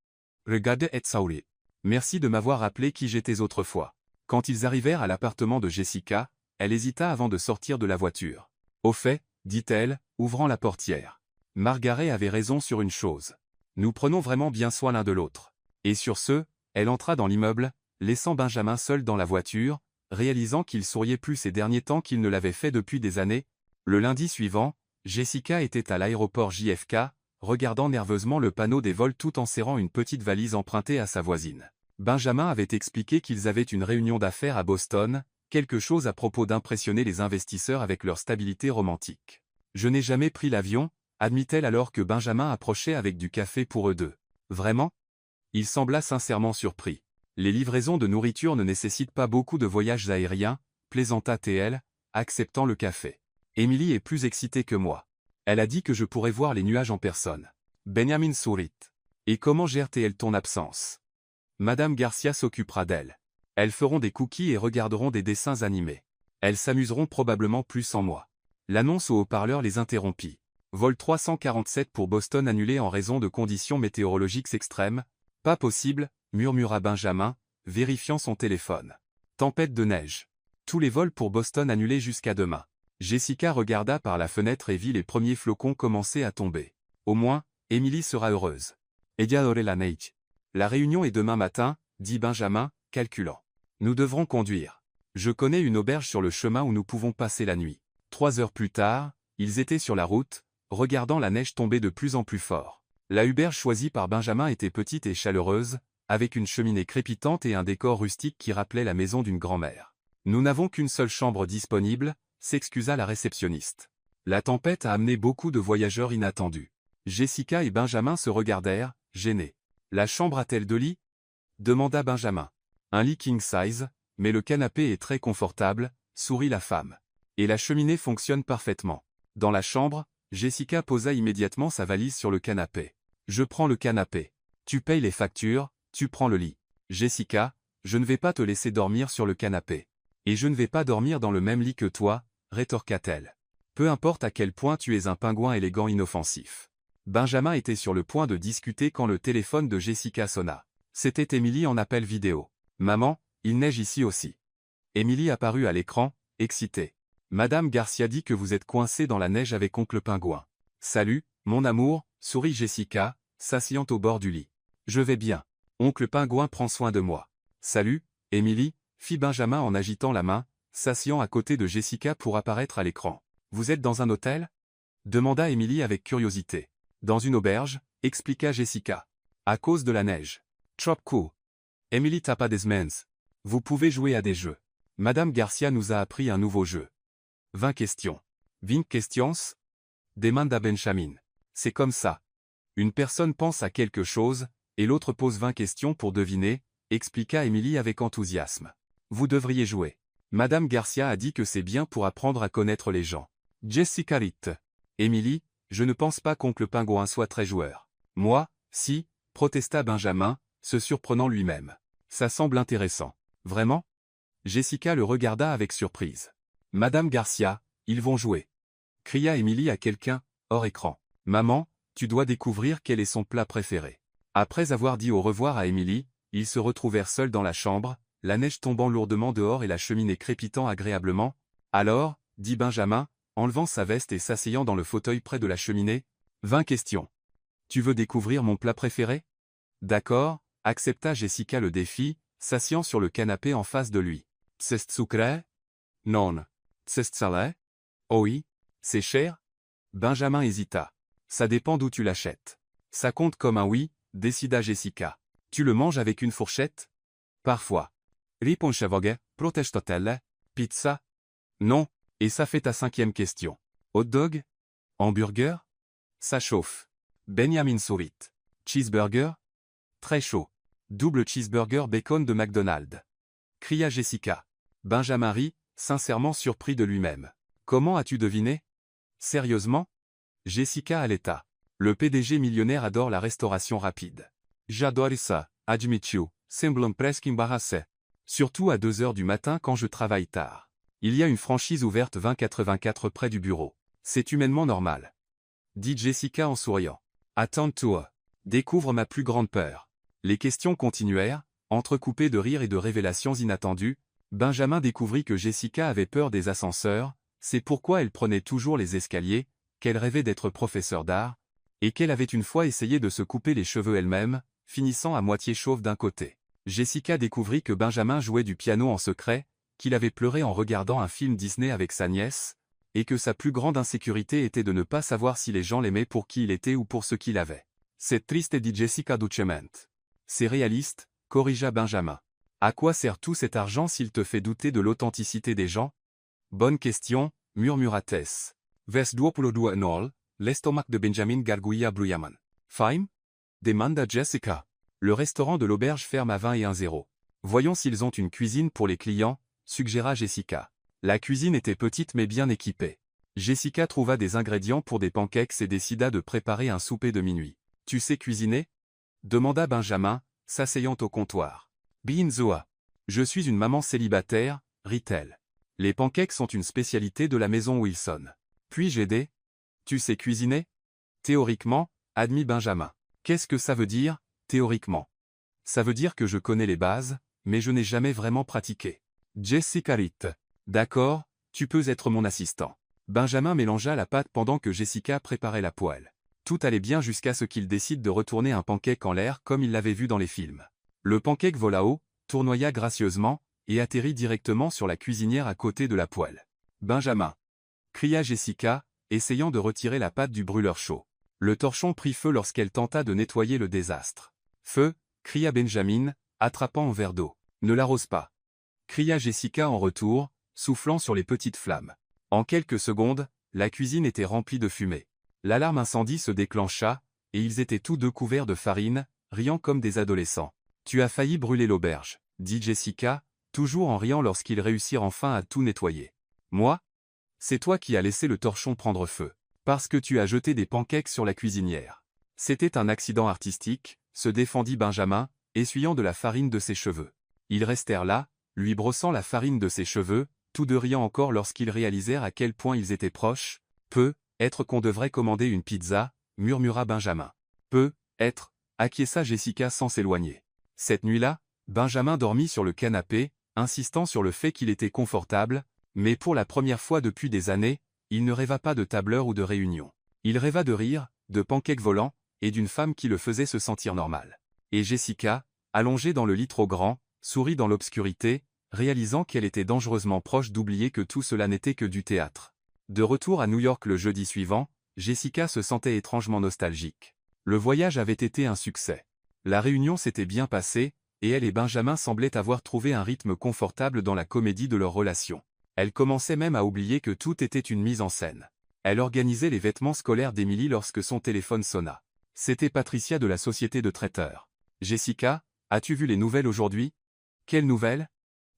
regardé et sourit. Merci de m'avoir rappelé qui j'étais autrefois. Quand ils arrivèrent à l'appartement de Jessica, elle hésita avant de sortir de la voiture. Au fait, dit-elle, ouvrant la portière. Margaret avait raison sur une chose. Nous prenons vraiment bien soin l'un de l'autre. Et sur ce, elle entra dans l'immeuble, laissant Benjamin seul dans la voiture, réalisant qu'il souriait plus ces derniers temps qu'il ne l'avait fait depuis des années. Le lundi suivant, Jessica était à l'aéroport JFK, regardant nerveusement le panneau des vols tout en serrant une petite valise empruntée à sa voisine. Benjamin avait expliqué qu'ils avaient une réunion d'affaires à Boston, quelque chose à propos d'impressionner les investisseurs avec leur stabilité romantique. Je n'ai jamais pris l'avion, admit-elle alors que Benjamin approchait avec du café pour eux deux. Vraiment? Il sembla sincèrement surpris. Les livraisons de nourriture ne nécessitent pas beaucoup de voyages aériens, plaisanta-t-elle, acceptant le café. Emily est plus excitée que moi. Elle a dit que je pourrais voir les nuages en personne. Benjamin sourit. Et comment gère-t-elle ton absence? Madame Garcia s'occupera d'elle. Elles feront des cookies et regarderont des dessins animés. Elles s'amuseront probablement plus sans moi. L'annonce au haut-parleur les interrompit. Vol 347 pour Boston annulé en raison de conditions météorologiques extrêmes. Pas possible, murmura Benjamin, vérifiant son téléphone. Tempête de neige. Tous les vols pour Boston annulés jusqu'à demain. Jessica regarda par la fenêtre et vit les premiers flocons commencer à tomber. Au moins, Emily sera heureuse. Ella adore la neige. La réunion est demain matin, dit Benjamin, calculant. Nous devrons conduire. Je connais une auberge sur le chemin où nous pouvons passer la nuit. 3 heures plus tard, ils étaient sur la route, regardant la neige tomber de plus en plus fort. La auberge choisie par Benjamin était petite et chaleureuse, avec une cheminée crépitante et un décor rustique qui rappelait la maison d'une grand-mère. Nous n'avons qu'une seule chambre disponible, s'excusa la réceptionniste. La tempête a amené beaucoup de voyageurs inattendus. Jessica et Benjamin se regardèrent, gênés. La chambre a-t-elle 2 lits? Demanda Benjamin. Un lit king size, mais le canapé est très confortable, sourit la femme. Et la cheminée fonctionne parfaitement. Dans la chambre, Jessica posa immédiatement sa valise sur le canapé. Je prends le canapé. Tu payes les factures, tu prends le lit. Jessica, je ne vais pas te laisser dormir sur le canapé. Et je ne vais pas dormir dans le même lit que toi, rétorqua-t-elle. Peu importe à quel point tu es un pingouin élégant inoffensif. Benjamin était sur le point de discuter quand le téléphone de Jessica sonna. C'était Emily en appel vidéo. Maman, il neige ici aussi. Emily apparut à l'écran, excitée. Madame Garcia dit que vous êtes coincée dans la neige avec oncle Pingouin. Salut, mon amour, sourit Jessica, s'asseyant au bord du lit. Je vais bien. Oncle Pingouin prend soin de moi. Salut, Emily, fit Benjamin en agitant la main, s'asseyant à côté de Jessica pour apparaître à l'écran. Vous êtes dans un hôtel? Demanda Emily avec curiosité. Dans une auberge, expliqua Jessica. À cause de la neige. Trop cool. Emily tapa des mains. Vous pouvez jouer à des jeux. Madame Garcia nous a appris un nouveau jeu. 20 questions. 20 questions? Demanda Benjamin. C'est comme ça. Une personne pense à quelque chose, et l'autre pose 20 questions pour deviner, expliqua Emily avec enthousiasme. Vous devriez jouer. Madame Garcia a dit que c'est bien pour apprendre à connaître les gens. Jessica rit. Emily, je ne pense pas qu'oncle Pingouin soit très joueur. Moi, si, protesta Benjamin, se surprenant lui-même. Ça semble intéressant. Vraiment? Jessica le regarda avec surprise. Madame Garcia, ils vont jouer. Cria Emily à quelqu'un, hors écran. Maman, tu dois découvrir quel est son plat préféré. Après avoir dit au revoir à Emily, ils se retrouvèrent seuls dans la chambre, la neige tombant lourdement dehors et la cheminée crépitant agréablement. Alors, dit Benjamin, enlevant sa veste et s'asseyant dans le fauteuil près de la cheminée, 20 questions. Tu veux découvrir mon plat préféré? D'accord, accepta Jessica le défi, s'asseyant sur le canapé en face de lui. C'est sucré? Non. C'est salé? Oh oui. C'est cher? Benjamin hésita. Ça dépend d'où tu l'achètes. Ça compte comme un oui, décida Jessica. Tu le manges avec une fourchette? Parfois. Riponchevoge, protestotelle, pizza? Non, et ça fait ta 5e question. Hot dog? Hamburger? Ça chauffe. Benjamin sourit. Cheeseburger? Très chaud. Double cheeseburger bacon de McDonald's. Cria Jessica. Benjamin rit, sincèrement surpris de lui-même. Comment as-tu deviné? Sérieusement? Jessica à l'état. Le PDG millionnaire adore la restauration rapide. J'adore ça, admit you, semblant presque embarrassé. Surtout à 2 heures du matin quand je travaille tard. Il y a une franchise ouverte 2084 près du bureau. C'est humainement normal. Dit Jessica en souriant. Attends-toi. Découvre ma plus grande peur. Les questions continuèrent, entrecoupées de rires et de révélations inattendues. Benjamin découvrit que Jessica avait peur des ascenseurs, c'est pourquoi elle prenait toujours les escaliers, qu'elle rêvait d'être professeure d'art, et qu'elle avait une fois essayé de se couper les cheveux elle-même, finissant à moitié chauve d'un côté. Jessica découvrit que Benjamin jouait du piano en secret, qu'il avait pleuré en regardant un film Disney avec sa nièce, et que sa plus grande insécurité était de ne pas savoir si les gens l'aimaient pour qui il était ou pour ce qu'il avait. C'est triste, dit Jessica doucement. C'est réaliste, corrigea Benjamin. À quoi sert tout cet argent s'il te fait douter de l'authenticité des gens? Bonne question, murmura Tess. Vers 22 nol, l'estomac de Benjamin gargouilla bruyamment. Fime? Demanda Jessica. Le restaurant de l'auberge ferme à 21h. Voyons s'ils ont une cuisine pour les clients, suggéra Jessica. La cuisine était petite mais bien équipée. Jessica trouva des ingrédients pour des pancakes et décida de préparer un souper de minuit. Tu sais cuisiner? Demanda Benjamin, s'asseyant au comptoir. Binzoa. Je suis une maman célibataire, rit-elle. Les pancakes sont une spécialité de la maison Wilson. Puis-je aider? Tu sais cuisiner? Théoriquement, admit Benjamin. Qu'est-ce que ça veut dire, théoriquement? Ça veut dire que je connais les bases, mais je n'ai jamais vraiment pratiqué. Jessica rit. D'accord, tu peux être mon assistant. Benjamin mélangea la pâte pendant que Jessica préparait la poêle. Tout allait bien jusqu'à ce qu'il décide de retourner un pancake en l'air comme il l'avait vu dans les films. Le pancake vola haut, tournoya gracieusement, et atterrit directement sur la cuisinière à côté de la poêle. Benjamin! Cria Jessica, essayant de retirer la pâte du brûleur chaud. Le torchon prit feu lorsqu'elle tenta de nettoyer le désastre. Feu! Cria Benjamin, attrapant un verre d'eau. Ne l'arrose pas! Cria Jessica en retour, soufflant sur les petites flammes. En quelques secondes, la cuisine était remplie de fumée. L'alarme incendie se déclencha, et ils étaient tous deux couverts de farine, riant comme des adolescents. Tu as failli brûler l'auberge, dit Jessica, toujours en riant lorsqu'ils réussirent enfin à tout nettoyer. Moi? C'est toi qui as laissé le torchon prendre feu. Parce que tu as jeté des pancakes sur la cuisinière. C'était un accident artistique, se défendit Benjamin, essuyant de la farine de ses cheveux. Ils restèrent là, lui brossant la farine de ses cheveux, tous deux riant encore lorsqu'ils réalisèrent à quel point ils étaient proches. Être qu'on devrait commander une pizza, murmura Benjamin. Être, acquiesça Jessica sans s'éloigner. Cette nuit-là, Benjamin dormit sur le canapé, insistant sur le fait qu'il était confortable, mais pour la première fois depuis des années, il ne rêva pas de tableur ou de réunion. Il rêva de rire, de pancakes volants, et d'une femme qui le faisait se sentir normal. Et Jessica, allongée dans le lit trop grand, sourit dans l'obscurité, réalisant qu'elle était dangereusement proche d'oublier que tout cela n'était que du théâtre. De retour à New York le jeudi suivant, Jessica se sentait étrangement nostalgique. Le voyage avait été un succès. La réunion s'était bien passée, et elle et Benjamin semblaient avoir trouvé un rythme confortable dans la comédie de leur relation. Elle commençait même à oublier que tout était une mise en scène. Elle organisait les vêtements scolaires d'Emily lorsque son téléphone sonna. C'était Patricia de la société de traiteurs. « Jessica, as-tu vu les nouvelles aujourd'hui? » « Quelles nouvelles ?»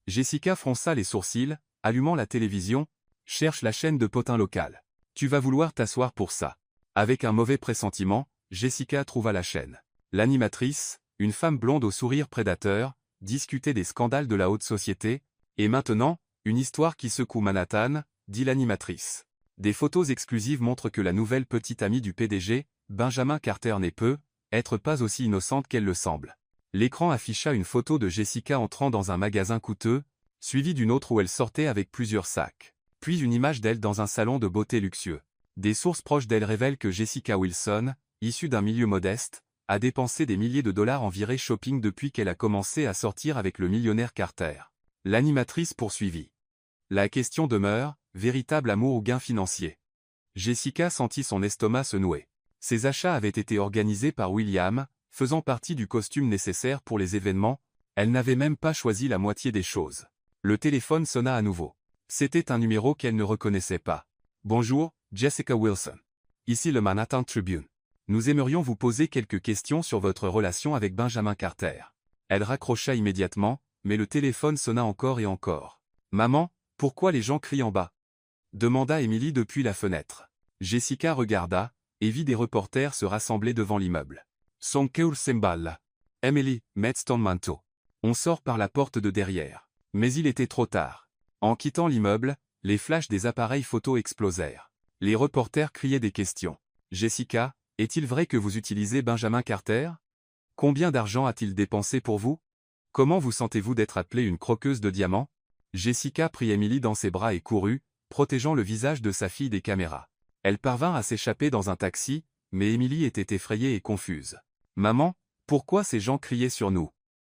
Jessica fronça les sourcils, allumant la télévision. « Cherche la chaîne de potins locale. Tu vas vouloir t'asseoir pour ça. » Avec un mauvais pressentiment, Jessica trouva la chaîne. L'animatrice, une femme blonde au sourire prédateur, discutait des scandales de la haute société. « Et maintenant, une histoire qui secoue Manhattan, » dit l'animatrice. Des photos exclusives montrent que la nouvelle petite amie du PDG, Benjamin Carter, n'est être pas aussi innocente qu'elle le semble. L'écran afficha une photo de Jessica entrant dans un magasin coûteux, suivie d'une autre où elle sortait avec plusieurs sacs. Puis une image d'elle dans un salon de beauté luxueux. Des sources proches d'elle révèlent que Jessica Wilson, issue d'un milieu modeste, a dépensé des milliers de dollars en virées shopping depuis qu'elle a commencé à sortir avec le millionnaire Carter. L'animatrice poursuivit. La question demeure, véritable amour ou gain financier? Jessica sentit son estomac se nouer. Ses achats avaient été organisés par William, faisant partie du costume nécessaire pour les événements, elle n'avait même pas choisi la moitié des choses. Le téléphone sonna à nouveau. C'était un numéro qu'elle ne reconnaissait pas. « Bonjour, Jessica Wilson. Ici le Manhattan Tribune. Nous aimerions vous poser quelques questions sur votre relation avec Benjamin Carter. » Elle raccrocha immédiatement, mais le téléphone sonna encore et encore. « Maman, pourquoi les gens crient en bas ?» demanda Emily depuis la fenêtre. Jessica regarda, et vit des reporters se rassembler devant l'immeuble. Son cœur s'emballe. Emily, mets ton manteau. On sort par la porte de derrière. Mais il était trop tard. En quittant l'immeuble, les flashs des appareils photo explosèrent. Les reporters criaient des questions. Jessica, est-il vrai que vous utilisez Benjamin Carter? Combien d'argent a-t-il dépensé pour vous? Comment vous sentez-vous d'être appelée une croqueuse de diamants? Jessica prit Emily dans ses bras et courut, protégeant le visage de sa fille des caméras. Elle parvint à s'échapper dans un taxi, mais Emily était effrayée et confuse. Maman, pourquoi ces gens criaient sur nous?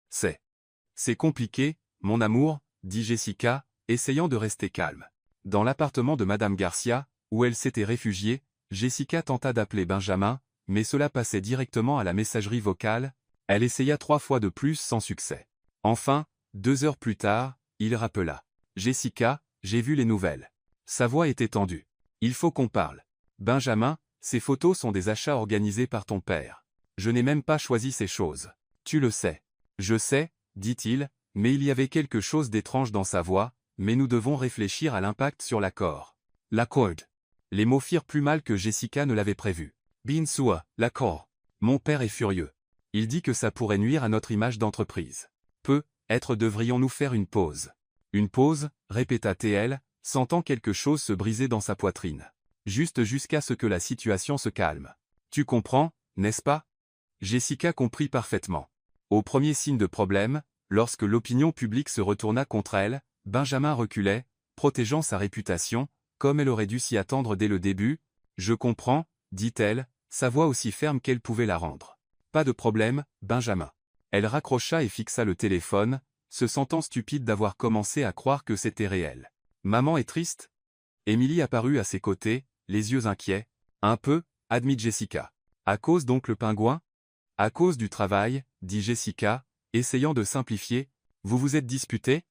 C'est compliqué, mon amour, dit Jessica, essayant de rester calme. Dans l'appartement de Madame Garcia, où elle s'était réfugiée, Jessica tenta d'appeler Benjamin, mais cela passait directement à la messagerie vocale. Elle essaya 3 fois de plus sans succès. Enfin, 2 heures plus tard, il rappela. Jessica, j'ai vu les nouvelles. Sa voix était tendue. Il faut qu'on parle. Benjamin, ces photos sont des achats organisés par ton père. Je n'ai même pas choisi ces choses. Tu le sais. Je sais, dit-il, mais il y avait quelque chose d'étrange dans sa voix, mais nous devons réfléchir à l'impact sur l'accord. L'accord. Les mots firent plus mal que Jessica ne l'avait prévu. Bien sûr, l'accord. Mon père est furieux. Il dit que ça pourrait nuire à notre image d'entreprise. Devrions-nous faire une pause? Une pause, répéta-t-elle, sentant quelque chose se briser dans sa poitrine. Juste jusqu'à ce que la situation se calme. Tu comprends, n'est-ce pas? Jessica comprit parfaitement. Au premier signe de problème, lorsque l'opinion publique se retourna contre elle, Benjamin reculait, protégeant sa réputation, comme elle aurait dû s'y attendre dès le début. Je comprends, dit-elle, sa voix aussi ferme qu'elle pouvait la rendre. Pas de problème, Benjamin. Elle raccrocha et fixa le téléphone, se sentant stupide d'avoir commencé à croire que c'était réel. Maman est triste? Emily apparut à ses côtés, les yeux inquiets. Un peu, admit Jessica. À cause d'oncle Pingouin? À cause du travail, dit Jessica, essayant de simplifier. Vous vous êtes disputés?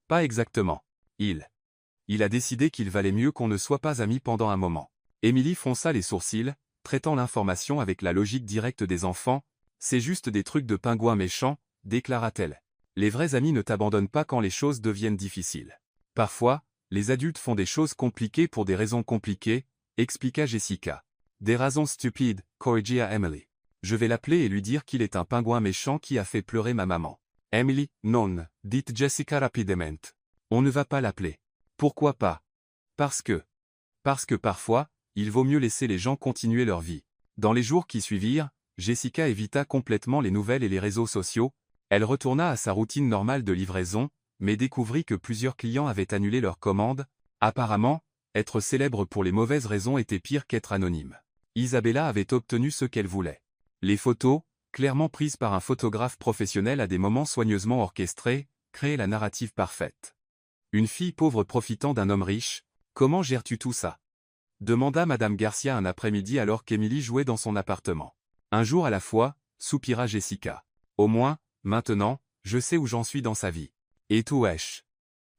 Pas exactement. Il a décidé qu'il valait mieux qu'on ne soit pas amis pendant un moment. Emily fronça les sourcils, traitant l'information avec la logique directe des enfants. C'est juste des trucs de pingouins méchants, déclara-t-elle. Les vrais amis ne t'abandonnent pas quand les choses deviennent difficiles. Parfois, les adultes font des choses compliquées pour des raisons compliquées, expliqua Jessica. Des raisons stupides, corrigia Emily. Je vais l'appeler et lui dire qu'il est un pingouin méchant qui a fait pleurer ma maman. Emily, non, dit Jessica rapidement. On ne va pas l'appeler. Pourquoi pas? Parce que parfois, il vaut mieux laisser les gens continuer leur vie. Dans les jours qui suivirent, Jessica évita complètement les nouvelles et les réseaux sociaux. Elle retourna à sa routine normale de livraison, mais découvrit que plusieurs clients avaient annulé leurs commandes. Apparemment, être célèbre pour les mauvaises raisons était pire qu'être anonyme. Isabella avait obtenu ce qu'elle voulait. Les photos, clairement prises par un photographe professionnel à des moments soigneusement orchestrés, créaient la narrative parfaite. Une fille pauvre profitant d'un homme riche, comment gères-tu tout ça? Demanda Madame Garcia un après-midi alors qu'Emily jouait dans son appartement. Un jour à la fois, soupira Jessica. Au moins, maintenant, je sais où j'en suis dans sa vie. Et tout wesh.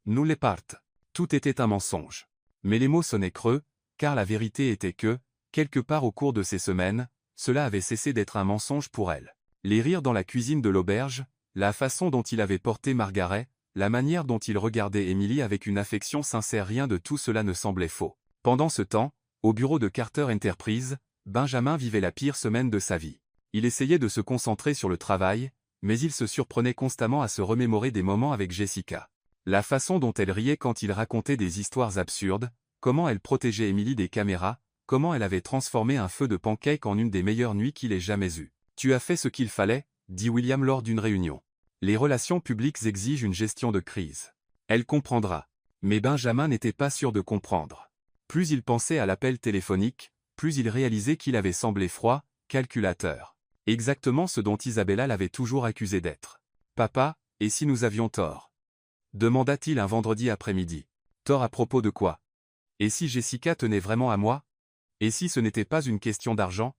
Nous les partent. Tout était un mensonge. Mais les mots sonnaient creux, car la vérité était que, quelque part au cours de ces semaines, cela avait cessé d'être un mensonge pour elle. Les rires dans la cuisine de l'auberge, la façon dont il avait porté Margaret, la manière dont il regardait Emily avec une affection sincère, rien de tout cela ne semblait faux. Pendant ce temps, au bureau de Carter Enterprise, Benjamin vivait la pire semaine de sa vie. Il essayait de se concentrer sur le travail, mais il se surprenait constamment à se remémorer des moments avec Jessica. La façon dont elle riait quand il racontait des histoires absurdes, comment elle protégeait Emily des caméras, comment elle avait transformé un feu de pancake en une des meilleures nuits qu'il ait jamais eues. Tu as fait ce qu'il fallait, dit William lors d'une réunion. Les relations publiques exigent une gestion de crise. Elle comprendra. Mais Benjamin n'était pas sûr de comprendre. Plus il pensait à l'appel téléphonique, plus il réalisait qu'il avait semblé froid, calculateur. Exactement ce dont Isabella l'avait toujours accusé d'être. Papa, et si nous avions tort? Demanda-t-il un vendredi après-midi. Tort à propos de quoi? Et si Jessica tenait vraiment à moi? Et si ce n'était pas une question d'argent?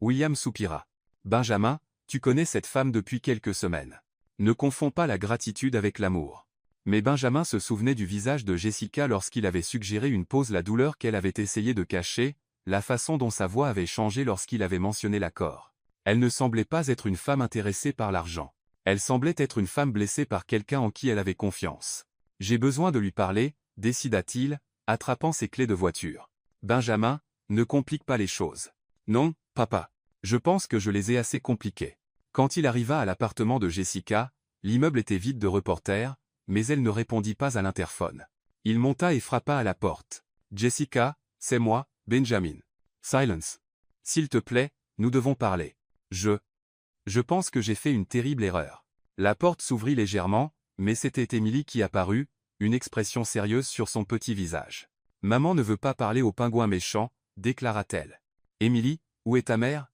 William soupira. Benjamin, tu connais cette femme depuis quelques semaines. Ne confonds pas la gratitude avec l'amour. Mais Benjamin se souvenait du visage de Jessica lorsqu'il avait suggéré une pause, la douleur qu'elle avait essayé de cacher, la façon dont sa voix avait changé lorsqu'il avait mentionné l'accord. Elle ne semblait pas être une femme intéressée par l'argent. Elle semblait être une femme blessée par quelqu'un en qui elle avait confiance. J'ai besoin de lui parler, décida-t-il, attrapant ses clés de voiture. Benjamin, Ne complique pas les choses. Non, papa. Je pense que je les ai assez compliquées. Quand il arriva à l'appartement de Jessica, l'immeuble était vide de reporters, mais elle ne répondit pas à l'interphone. Il monta et frappa à la porte. Jessica, c'est moi, Benjamin. Silence. S'il te plaît, nous devons parler. Je pense que j'ai fait une terrible erreur. La porte s'ouvrit légèrement, mais c'était Emily qui apparut, une expression sérieuse sur son petit visage. Maman ne veut pas parler au pingouin méchant, déclara-t-elle. Emily, où est ta mère?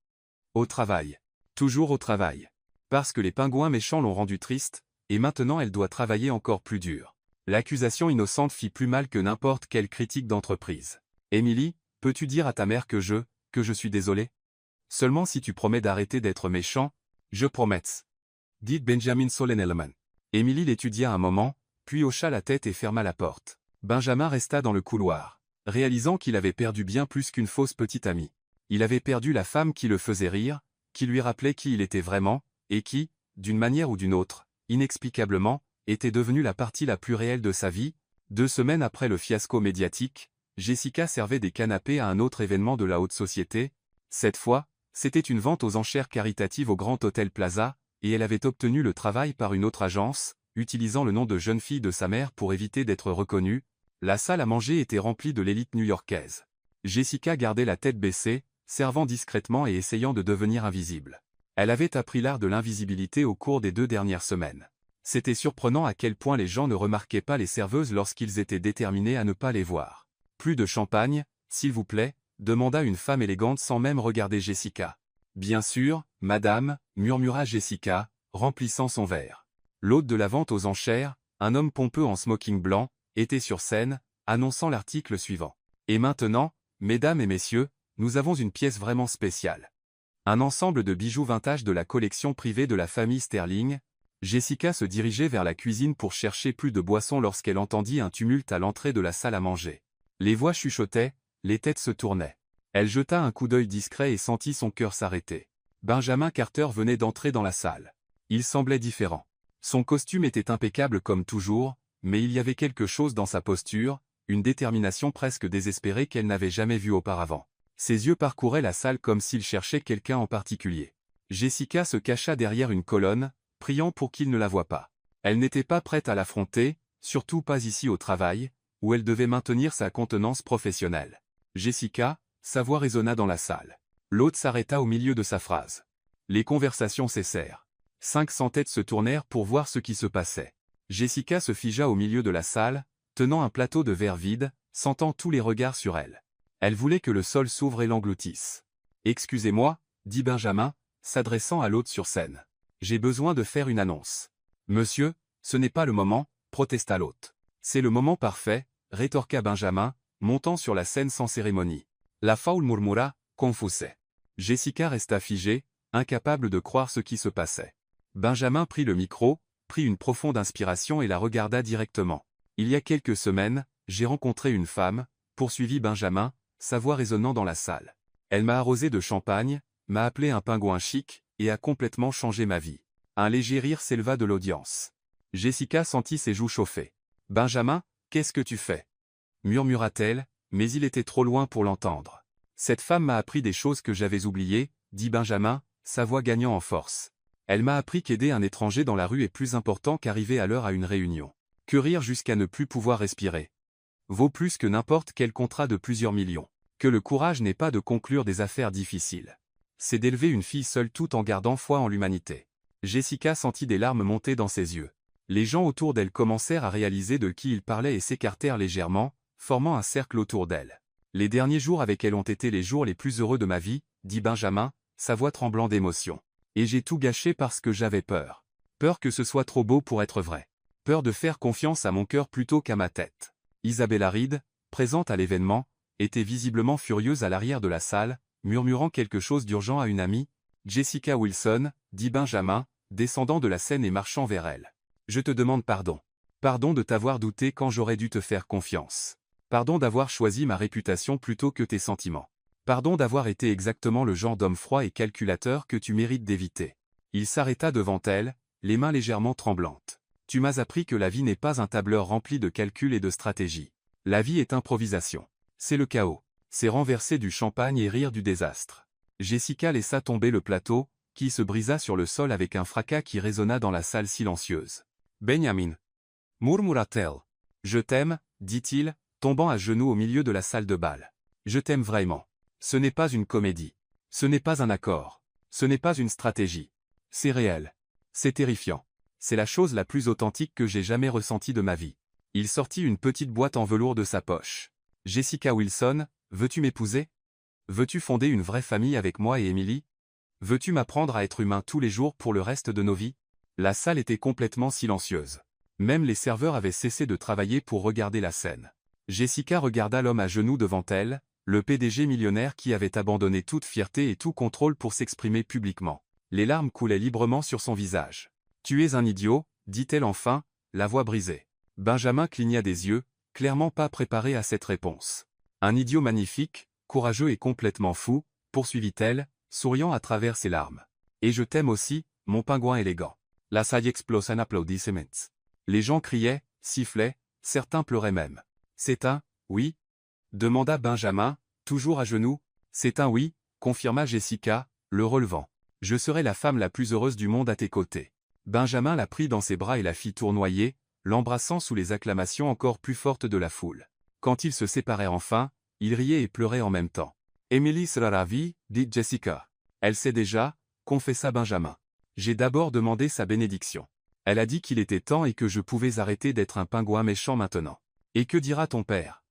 Au travail. Toujours au travail. Parce que les pingouins méchants l'ont rendue triste, et maintenant elle doit travailler encore plus dur. L'accusation innocente fit plus mal que n'importe quelle critique d'entreprise. Emily, peux-tu dire à ta mère que je suis désolé? Seulement si tu promets d'arrêter d'être méchant, je promets. Dit Benjamin solennellement. Emily l'étudia un moment, puis hocha la tête et ferma la porte. Benjamin resta dans le couloir, réalisant qu'il avait perdu bien plus qu'une fausse petite amie. Il avait perdu la femme qui le faisait rire, qui lui rappelait qui il était vraiment, et qui, d'une manière ou d'une autre, inexplicablement, était devenue la partie la plus réelle de sa vie. 2 semaines après le fiasco médiatique, Jessica servait des canapés à un autre événement de la haute société. Cette fois, c'était une vente aux enchères caritatives au Grand Hôtel Plaza, et elle avait obtenu le travail par une autre agence, utilisant le nom de jeune fille de sa mère pour éviter d'être reconnue. La salle à manger était remplie de l'élite new-yorkaise. Jessica gardait la tête baissée, servant discrètement et essayant de devenir invisible. Elle avait appris l'art de l'invisibilité au cours des 2 dernières semaines. C'était surprenant à quel point les gens ne remarquaient pas les serveuses lorsqu'ils étaient déterminés à ne pas les voir. Plus de champagne, s'il vous plaît, demanda une femme élégante sans même regarder Jessica. Bien sûr, madame, murmura Jessica, remplissant son verre. L'hôte de la vente aux enchères, un homme pompeux en smoking blanc, était sur scène, annonçant l'article suivant. Et maintenant, mesdames et messieurs, nous avons une pièce vraiment spéciale. Un ensemble de bijoux vintage de la collection privée de la famille Sterling. Jessica se dirigeait vers la cuisine pour chercher plus de boissons lorsqu'elle entendit un tumulte à l'entrée de la salle à manger. Les voix chuchotaient, les têtes se tournaient. Elle jeta un coup d'œil discret et sentit son cœur s'arrêter. Benjamin Carter venait d'entrer dans la salle. Il semblait différent. Son costume était impeccable comme toujours, mais il y avait quelque chose dans sa posture, une détermination presque désespérée qu'elle n'avait jamais vue auparavant. Ses yeux parcouraient la salle comme s'il cherchait quelqu'un en particulier. Jessica se cacha derrière une colonne, priant pour qu'il ne la voie pas. Elle n'était pas prête à l'affronter, surtout pas ici au travail, où elle devait maintenir sa contenance professionnelle. Jessica, sa voix résonna dans la salle. L'hôte s'arrêta au milieu de sa phrase. Les conversations cessèrent. 500 têtes se tournèrent pour voir ce qui se passait. Jessica se figea au milieu de la salle, tenant un plateau de verre vide, sentant tous les regards sur elle. Elle voulait que le sol s'ouvre et l'engloutisse. « Excusez-moi, dit Benjamin, s'adressant à l'hôte sur scène. J'ai besoin de faire une annonce. »« Monsieur, ce n'est pas le moment, protesta l'hôte. »« C'est le moment parfait, rétorqua Benjamin, montant sur la scène sans cérémonie. La foule murmura, confusée. Jessica resta figée, incapable de croire ce qui se passait. Benjamin prit le micro, prit une profonde inspiration et la regarda directement. « Il y a quelques semaines, j'ai rencontré une femme, poursuivit Benjamin, sa voix résonnant dans la salle. Elle m'a arrosé de champagne, m'a appelé un pingouin chic, et a complètement changé ma vie. » Un léger rire s'éleva de l'audience. Jessica sentit ses joues chauffer. « Benjamin, qu'est-ce que tu fais » murmura-t-elle, mais il était trop loin pour l'entendre. « Cette femme m'a appris des choses que j'avais oubliées, » dit Benjamin, sa voix gagnant en force. « Elle m'a appris qu'aider un étranger dans la rue est plus important qu'arriver à l'heure à une réunion. Que rire jusqu'à ne plus pouvoir respirer vaut plus que n'importe quel contrat de plusieurs millions. Que le courage n'est pas de conclure des affaires difficiles. C'est d'élever une fille seule tout en gardant foi en l'humanité. » Jessica sentit des larmes monter dans ses yeux. Les gens autour d'elle commencèrent à réaliser de qui il parlait et s'écartèrent légèrement, formant un cercle autour d'elle. « Les derniers jours avec elle ont été les jours les plus heureux de ma vie, » dit Benjamin, sa voix tremblant d'émotion. « Et j'ai tout gâché parce que j'avais peur. Peur que ce soit trop beau pour être vrai. Peur de faire confiance à mon cœur plutôt qu'à ma tête. » Isabella Reed, présente à l'événement, était visiblement furieuse à l'arrière de la salle, murmurant quelque chose d'urgent à une amie. « Jessica Wilson, » dit Benjamin, descendant de la scène et marchant vers elle. « Je te demande pardon. Pardon de t'avoir douté quand j'aurais dû te faire confiance. Pardon d'avoir choisi ma réputation plutôt que tes sentiments. Pardon d'avoir été exactement le genre d'homme froid et calculateur que tu mérites d'éviter. » Il s'arrêta devant elle, les mains légèrement tremblantes. « Tu m'as appris que la vie n'est pas un tableur rempli de calculs et de stratégies. La vie est improvisation. C'est le chaos. c'est renverser du champagne et rire du désastre. Jessica laissa tomber le plateau, qui se brisa sur le sol avec un fracas qui résonna dans la salle silencieuse. Benjamin, murmura-t-elle. Je t'aime, dit-il, tombant à genoux au milieu de la salle de bal. Je t'aime vraiment. Ce n'est pas une comédie. Ce n'est pas un accord. Ce n'est pas une stratégie. C'est réel. C'est terrifiant. C'est la chose la plus authentique que j'ai jamais ressentie de ma vie. Il sortit une petite boîte en velours de sa poche. Jessica Wilson, veux-tu m'épouser? Veux-tu fonder une vraie famille avec moi et Emily? Veux-tu m'apprendre à être humain tous les jours pour le reste de nos vies? La salle était complètement silencieuse. Même les serveurs avaient cessé de travailler pour regarder la scène. Jessica regarda l'homme à genoux devant elle, le PDG millionnaire qui avait abandonné toute fierté et tout contrôle pour s'exprimer publiquement. Les larmes coulaient librement sur son visage. « Tu es un idiot », dit-elle enfin, la voix brisée. Benjamin cligna des yeux, clairement pas préparé à cette réponse. « Un idiot magnifique, courageux et complètement fou », poursuivit-elle, souriant à travers ses larmes. « Et je t'aime aussi, mon pingouin élégant. » La salle explose en applaudissements. Les gens criaient, sifflaient, certains pleuraient même. « C'est un « oui » demanda Benjamin, toujours à genoux. « C'est un « oui », confirma Jessica, le relevant. « Je serai la femme la plus heureuse du monde à tes côtés. » Benjamin la prit dans ses bras et la fit tournoyer, l'embrassant sous les acclamations encore plus fortes de la foule. Quand ils se séparèrent enfin, ils riaient et pleuraient en même temps. « Emily sera ravie, dit Jessica. Elle sait déjà, confessa Benjamin. J'ai d'abord demandé sa bénédiction. Elle a dit qu'il était temps et que je pouvais arrêter d'être un pingouin méchant maintenant. Et que dira ton père?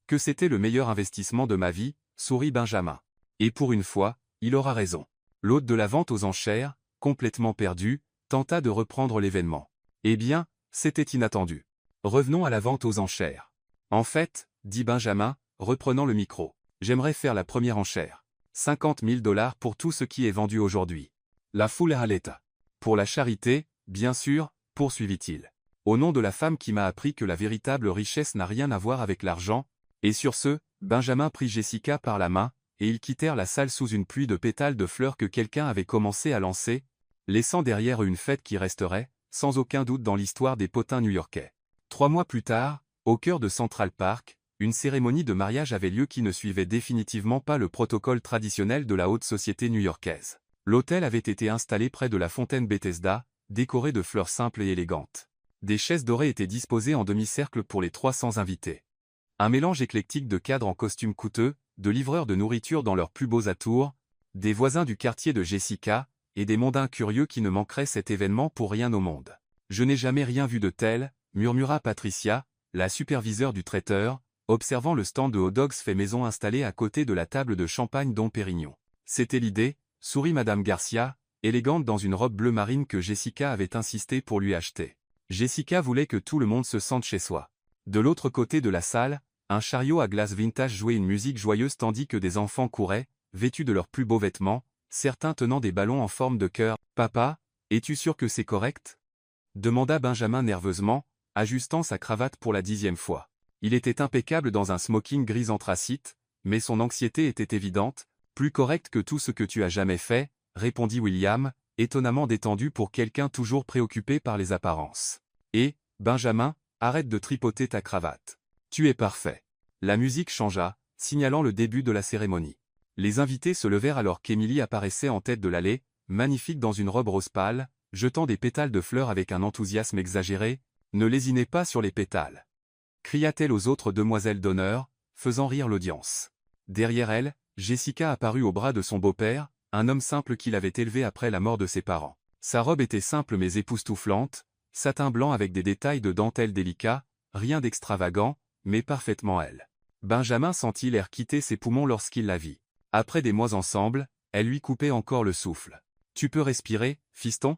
Que c'était le meilleur investissement de ma vie, sourit Benjamin. Et pour une fois, il aura raison. L'hôte de la vente aux enchères, complètement perdu, tenta de reprendre l'événement. Eh bien, c'était inattendu. Revenons à la vente aux enchères. En fait, dit Benjamin, reprenant le micro, j'aimerais faire la première enchère. 50 000 $ pour tout ce qui est vendu aujourd'hui. La foule à l'état. Pour la charité, bien sûr, poursuivit-il. Au nom de la femme qui m'a appris que la véritable richesse n'a rien à voir avec l'argent, et sur ce, Benjamin prit Jessica par la main, et ils quittèrent la salle sous une pluie de pétales de fleurs que quelqu'un avait commencé à lancer, laissant derrière eux une fête qui resterait, sans aucun doute dans l'histoire des potins new-yorkais. 3 mois plus tard, au cœur de Central Park, une cérémonie de mariage avait lieu qui ne suivait définitivement pas le protocole traditionnel de la haute société new-yorkaise. L'hôtel avait été installé près de la fontaine Bethesda, décoré de fleurs simples et élégantes. Des chaises dorées étaient disposées en demi-cercle pour les 300 invités. Un mélange éclectique de cadres en costumes coûteux, de livreurs de nourriture dans leurs plus beaux atours, des voisins du quartier de Jessica, et des mondains curieux qui ne manqueraient cet événement pour rien au monde. « Je n'ai jamais rien vu de tel », murmura Patricia, la superviseure du traiteur, observant le stand de hot dogs fait maison installé à côté de la table de champagne Dom Pérignon. C'était l'idée, sourit Madame Garcia, élégante dans une robe bleu marine que Jessica avait insisté pour lui acheter. Jessica voulait que tout le monde se sente chez soi. De l'autre côté de la salle, un chariot à glace vintage jouait une musique joyeuse tandis que des enfants couraient, vêtus de leurs plus beaux vêtements, certains tenant des ballons en forme de cœur. « Papa, es-tu sûr que c'est correct ?» demanda Benjamin nerveusement, ajustant sa cravate pour la 10e fois. Il était impeccable dans un smoking gris anthracite, mais son anxiété était évidente. « Plus correct que tout ce que tu as jamais fait, » répondit William, étonnamment détendu pour quelqu'un toujours préoccupé par les apparences. « Et, Benjamin, arrête de tripoter ta cravate. Tu es parfait. » La musique changea, signalant le début de la cérémonie. Les invités se levèrent alors qu'Emily apparaissait en tête de l'allée, magnifique dans une robe rose pâle, jetant des pétales de fleurs avec un enthousiasme exagéré. « Ne lésinez pas sur les pétales !» cria-t-elle aux autres demoiselles d'honneur, faisant rire l'audience. Derrière elle, Jessica apparut au bras de son beau-père, un homme simple qui l'avait élevé après la mort de ses parents. Sa robe était simple mais époustouflante, satin blanc avec des détails de dentelle délicats, rien d'extravagant, mais parfaitement elle. Benjamin sentit l'air quitter ses poumons lorsqu'il la vit. Après des mois ensemble, elle lui coupait encore le souffle. « Tu peux respirer, fiston ?»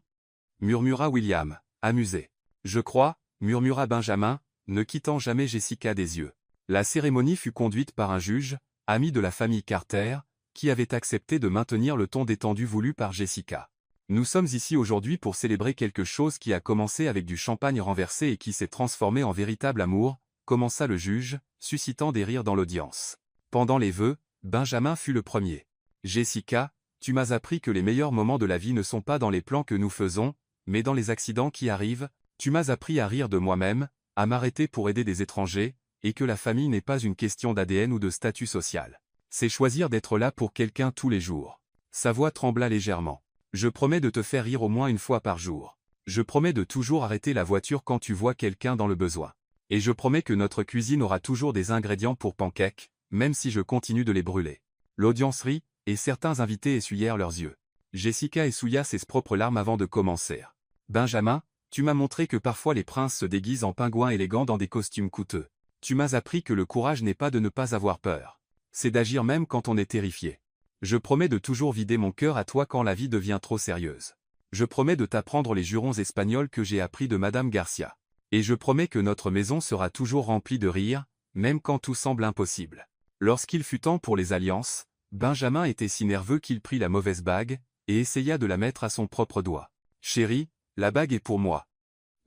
murmura William, amusé. « Je crois », murmura Benjamin, ne quittant jamais Jessica des yeux. La cérémonie fut conduite par un juge, ami de la famille Carter, qui avait accepté de maintenir le ton détendu voulu par Jessica. « Nous sommes ici aujourd'hui pour célébrer quelque chose qui a commencé avec du champagne renversé et qui s'est transformé en véritable amour », commença le juge, suscitant des rires dans l'audience. Pendant les vœux, Benjamin fut le premier. « Jessica, tu m'as appris que les meilleurs moments de la vie ne sont pas dans les plans que nous faisons, mais dans les accidents qui arrivent. Tu m'as appris à rire de moi-même, à m'arrêter pour aider des étrangers, et que la famille n'est pas une question d'ADN ou de statut social. C'est choisir d'être là pour quelqu'un tous les jours. Sa voix trembla légèrement. Je promets de te faire rire au moins une fois par jour. Je promets de toujours arrêter la voiture quand tu vois quelqu'un dans le besoin. Et je promets que notre cuisine aura toujours des ingrédients pour pancakes, même si je continue de les brûler. L'audience rit, et certains invités essuyèrent leurs yeux. Jessica essouilla ses propres larmes avant de commencer. Benjamin, tu m'as montré que parfois les princes se déguisent en pingouins élégants dans des costumes coûteux. Tu m'as appris que le courage n'est pas de ne pas avoir peur. C'est d'agir même quand on est terrifié. Je promets de toujours vider mon cœur à toi quand la vie devient trop sérieuse. Je promets de t'apprendre les jurons espagnols que j'ai appris de Madame Garcia. Et je promets que notre maison sera toujours remplie de rire, même quand tout semble impossible. Lorsqu'il fut temps pour les alliances, Benjamin était si nerveux qu'il prit la mauvaise bague, et essaya de la mettre à son propre doigt. « Chérie, la bague est pour moi. »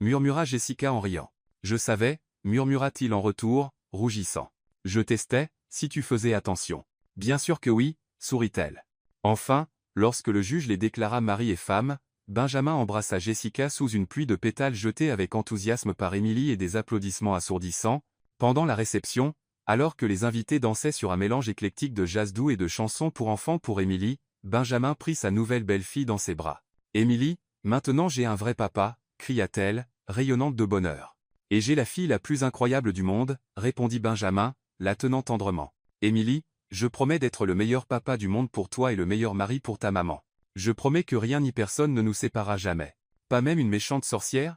murmura Jessica en riant. « Je savais, » murmura-t-il en retour, rougissant. « Je testais, si tu faisais attention. »« Bien sûr que oui, » sourit-elle. Enfin, lorsque le juge les déclara mari et femme, Benjamin embrassa Jessica sous une pluie de pétales jetés avec enthousiasme par Émilie et des applaudissements assourdissants. Pendant la réception, alors que les invités dansaient sur un mélange éclectique de jazz doux et de chansons pour enfants pour Émilie, Benjamin prit sa nouvelle belle-fille dans ses bras. « Émilie, maintenant j'ai un vrai papa » cria-t-elle, rayonnante de bonheur. « Et j'ai la fille la plus incroyable du monde » répondit Benjamin, la tenant tendrement. « Émilie, je promets d'être le meilleur papa du monde pour toi et le meilleur mari pour ta maman. Je promets que rien ni personne ne nous séparera jamais. Pas même une méchante sorcière ?»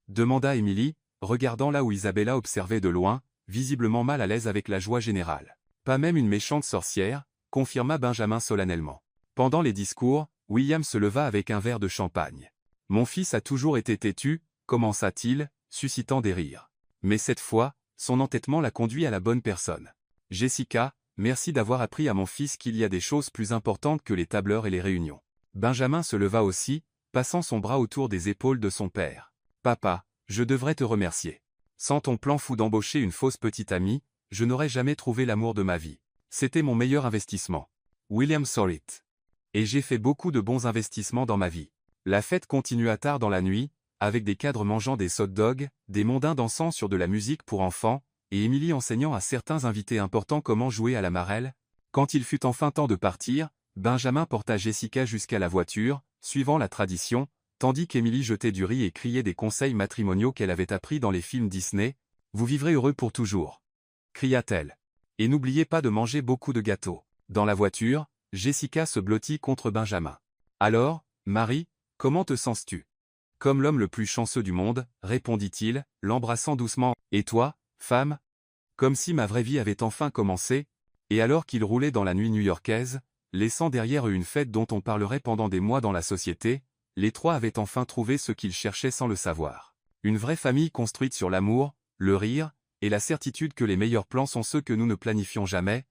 demanda Émilie, regardant là où Isabella observait de loin, visiblement mal à l'aise avec la joie générale. « Pas même une méchante sorcière » confirma Benjamin solennellement. Pendant les discours, William se leva avec un verre de champagne. « Mon fils a toujours été têtu » commença-t-il, suscitant des rires. Mais cette fois, son entêtement l'a conduit à la bonne personne. « Jessica, merci d'avoir appris à mon fils qu'il y a des choses plus importantes que les tableurs et les réunions. » Benjamin se leva aussi, passant son bras autour des épaules de son père. « Papa, je devrais te remercier. Sans ton plan fou d'embaucher une fausse petite amie, je n'aurais jamais trouvé l'amour de ma vie. C'était mon meilleur investissement. William Sorrit. Et j'ai fait beaucoup de bons investissements dans ma vie. » La fête continua tard dans la nuit, avec des cadres mangeant des hot dogs, des mondains dansant sur de la musique pour enfants, et Émilie enseignant à certains invités importants comment jouer à la marelle. Quand il fut enfin temps de partir, Benjamin porta Jessica jusqu'à la voiture, suivant la tradition, tandis qu'Émilie jetait du riz et criait des conseils matrimoniaux qu'elle avait appris dans les films Disney. « Vous vivrez heureux pour toujours » cria-t-elle. « Et n'oubliez pas de manger beaucoup de gâteaux. » Dans la voiture, Jessica se blottit contre Benjamin. « Alors, Marie, comment te sens-tu » ? « Comme l'homme le plus chanceux du monde, » répondit-il, l'embrassant doucement. « Et toi, femme ?» Comme si ma vraie vie avait enfin commencé. Et alors qu'ils roulaient dans la nuit new-yorkaise, laissant derrière eux une fête dont on parlerait pendant des mois dans la société, les trois avaient enfin trouvé ce qu'ils cherchaient sans le savoir. Une vraie famille construite sur l'amour, le rire, et la certitude que les meilleurs plans sont ceux que nous ne planifions jamais.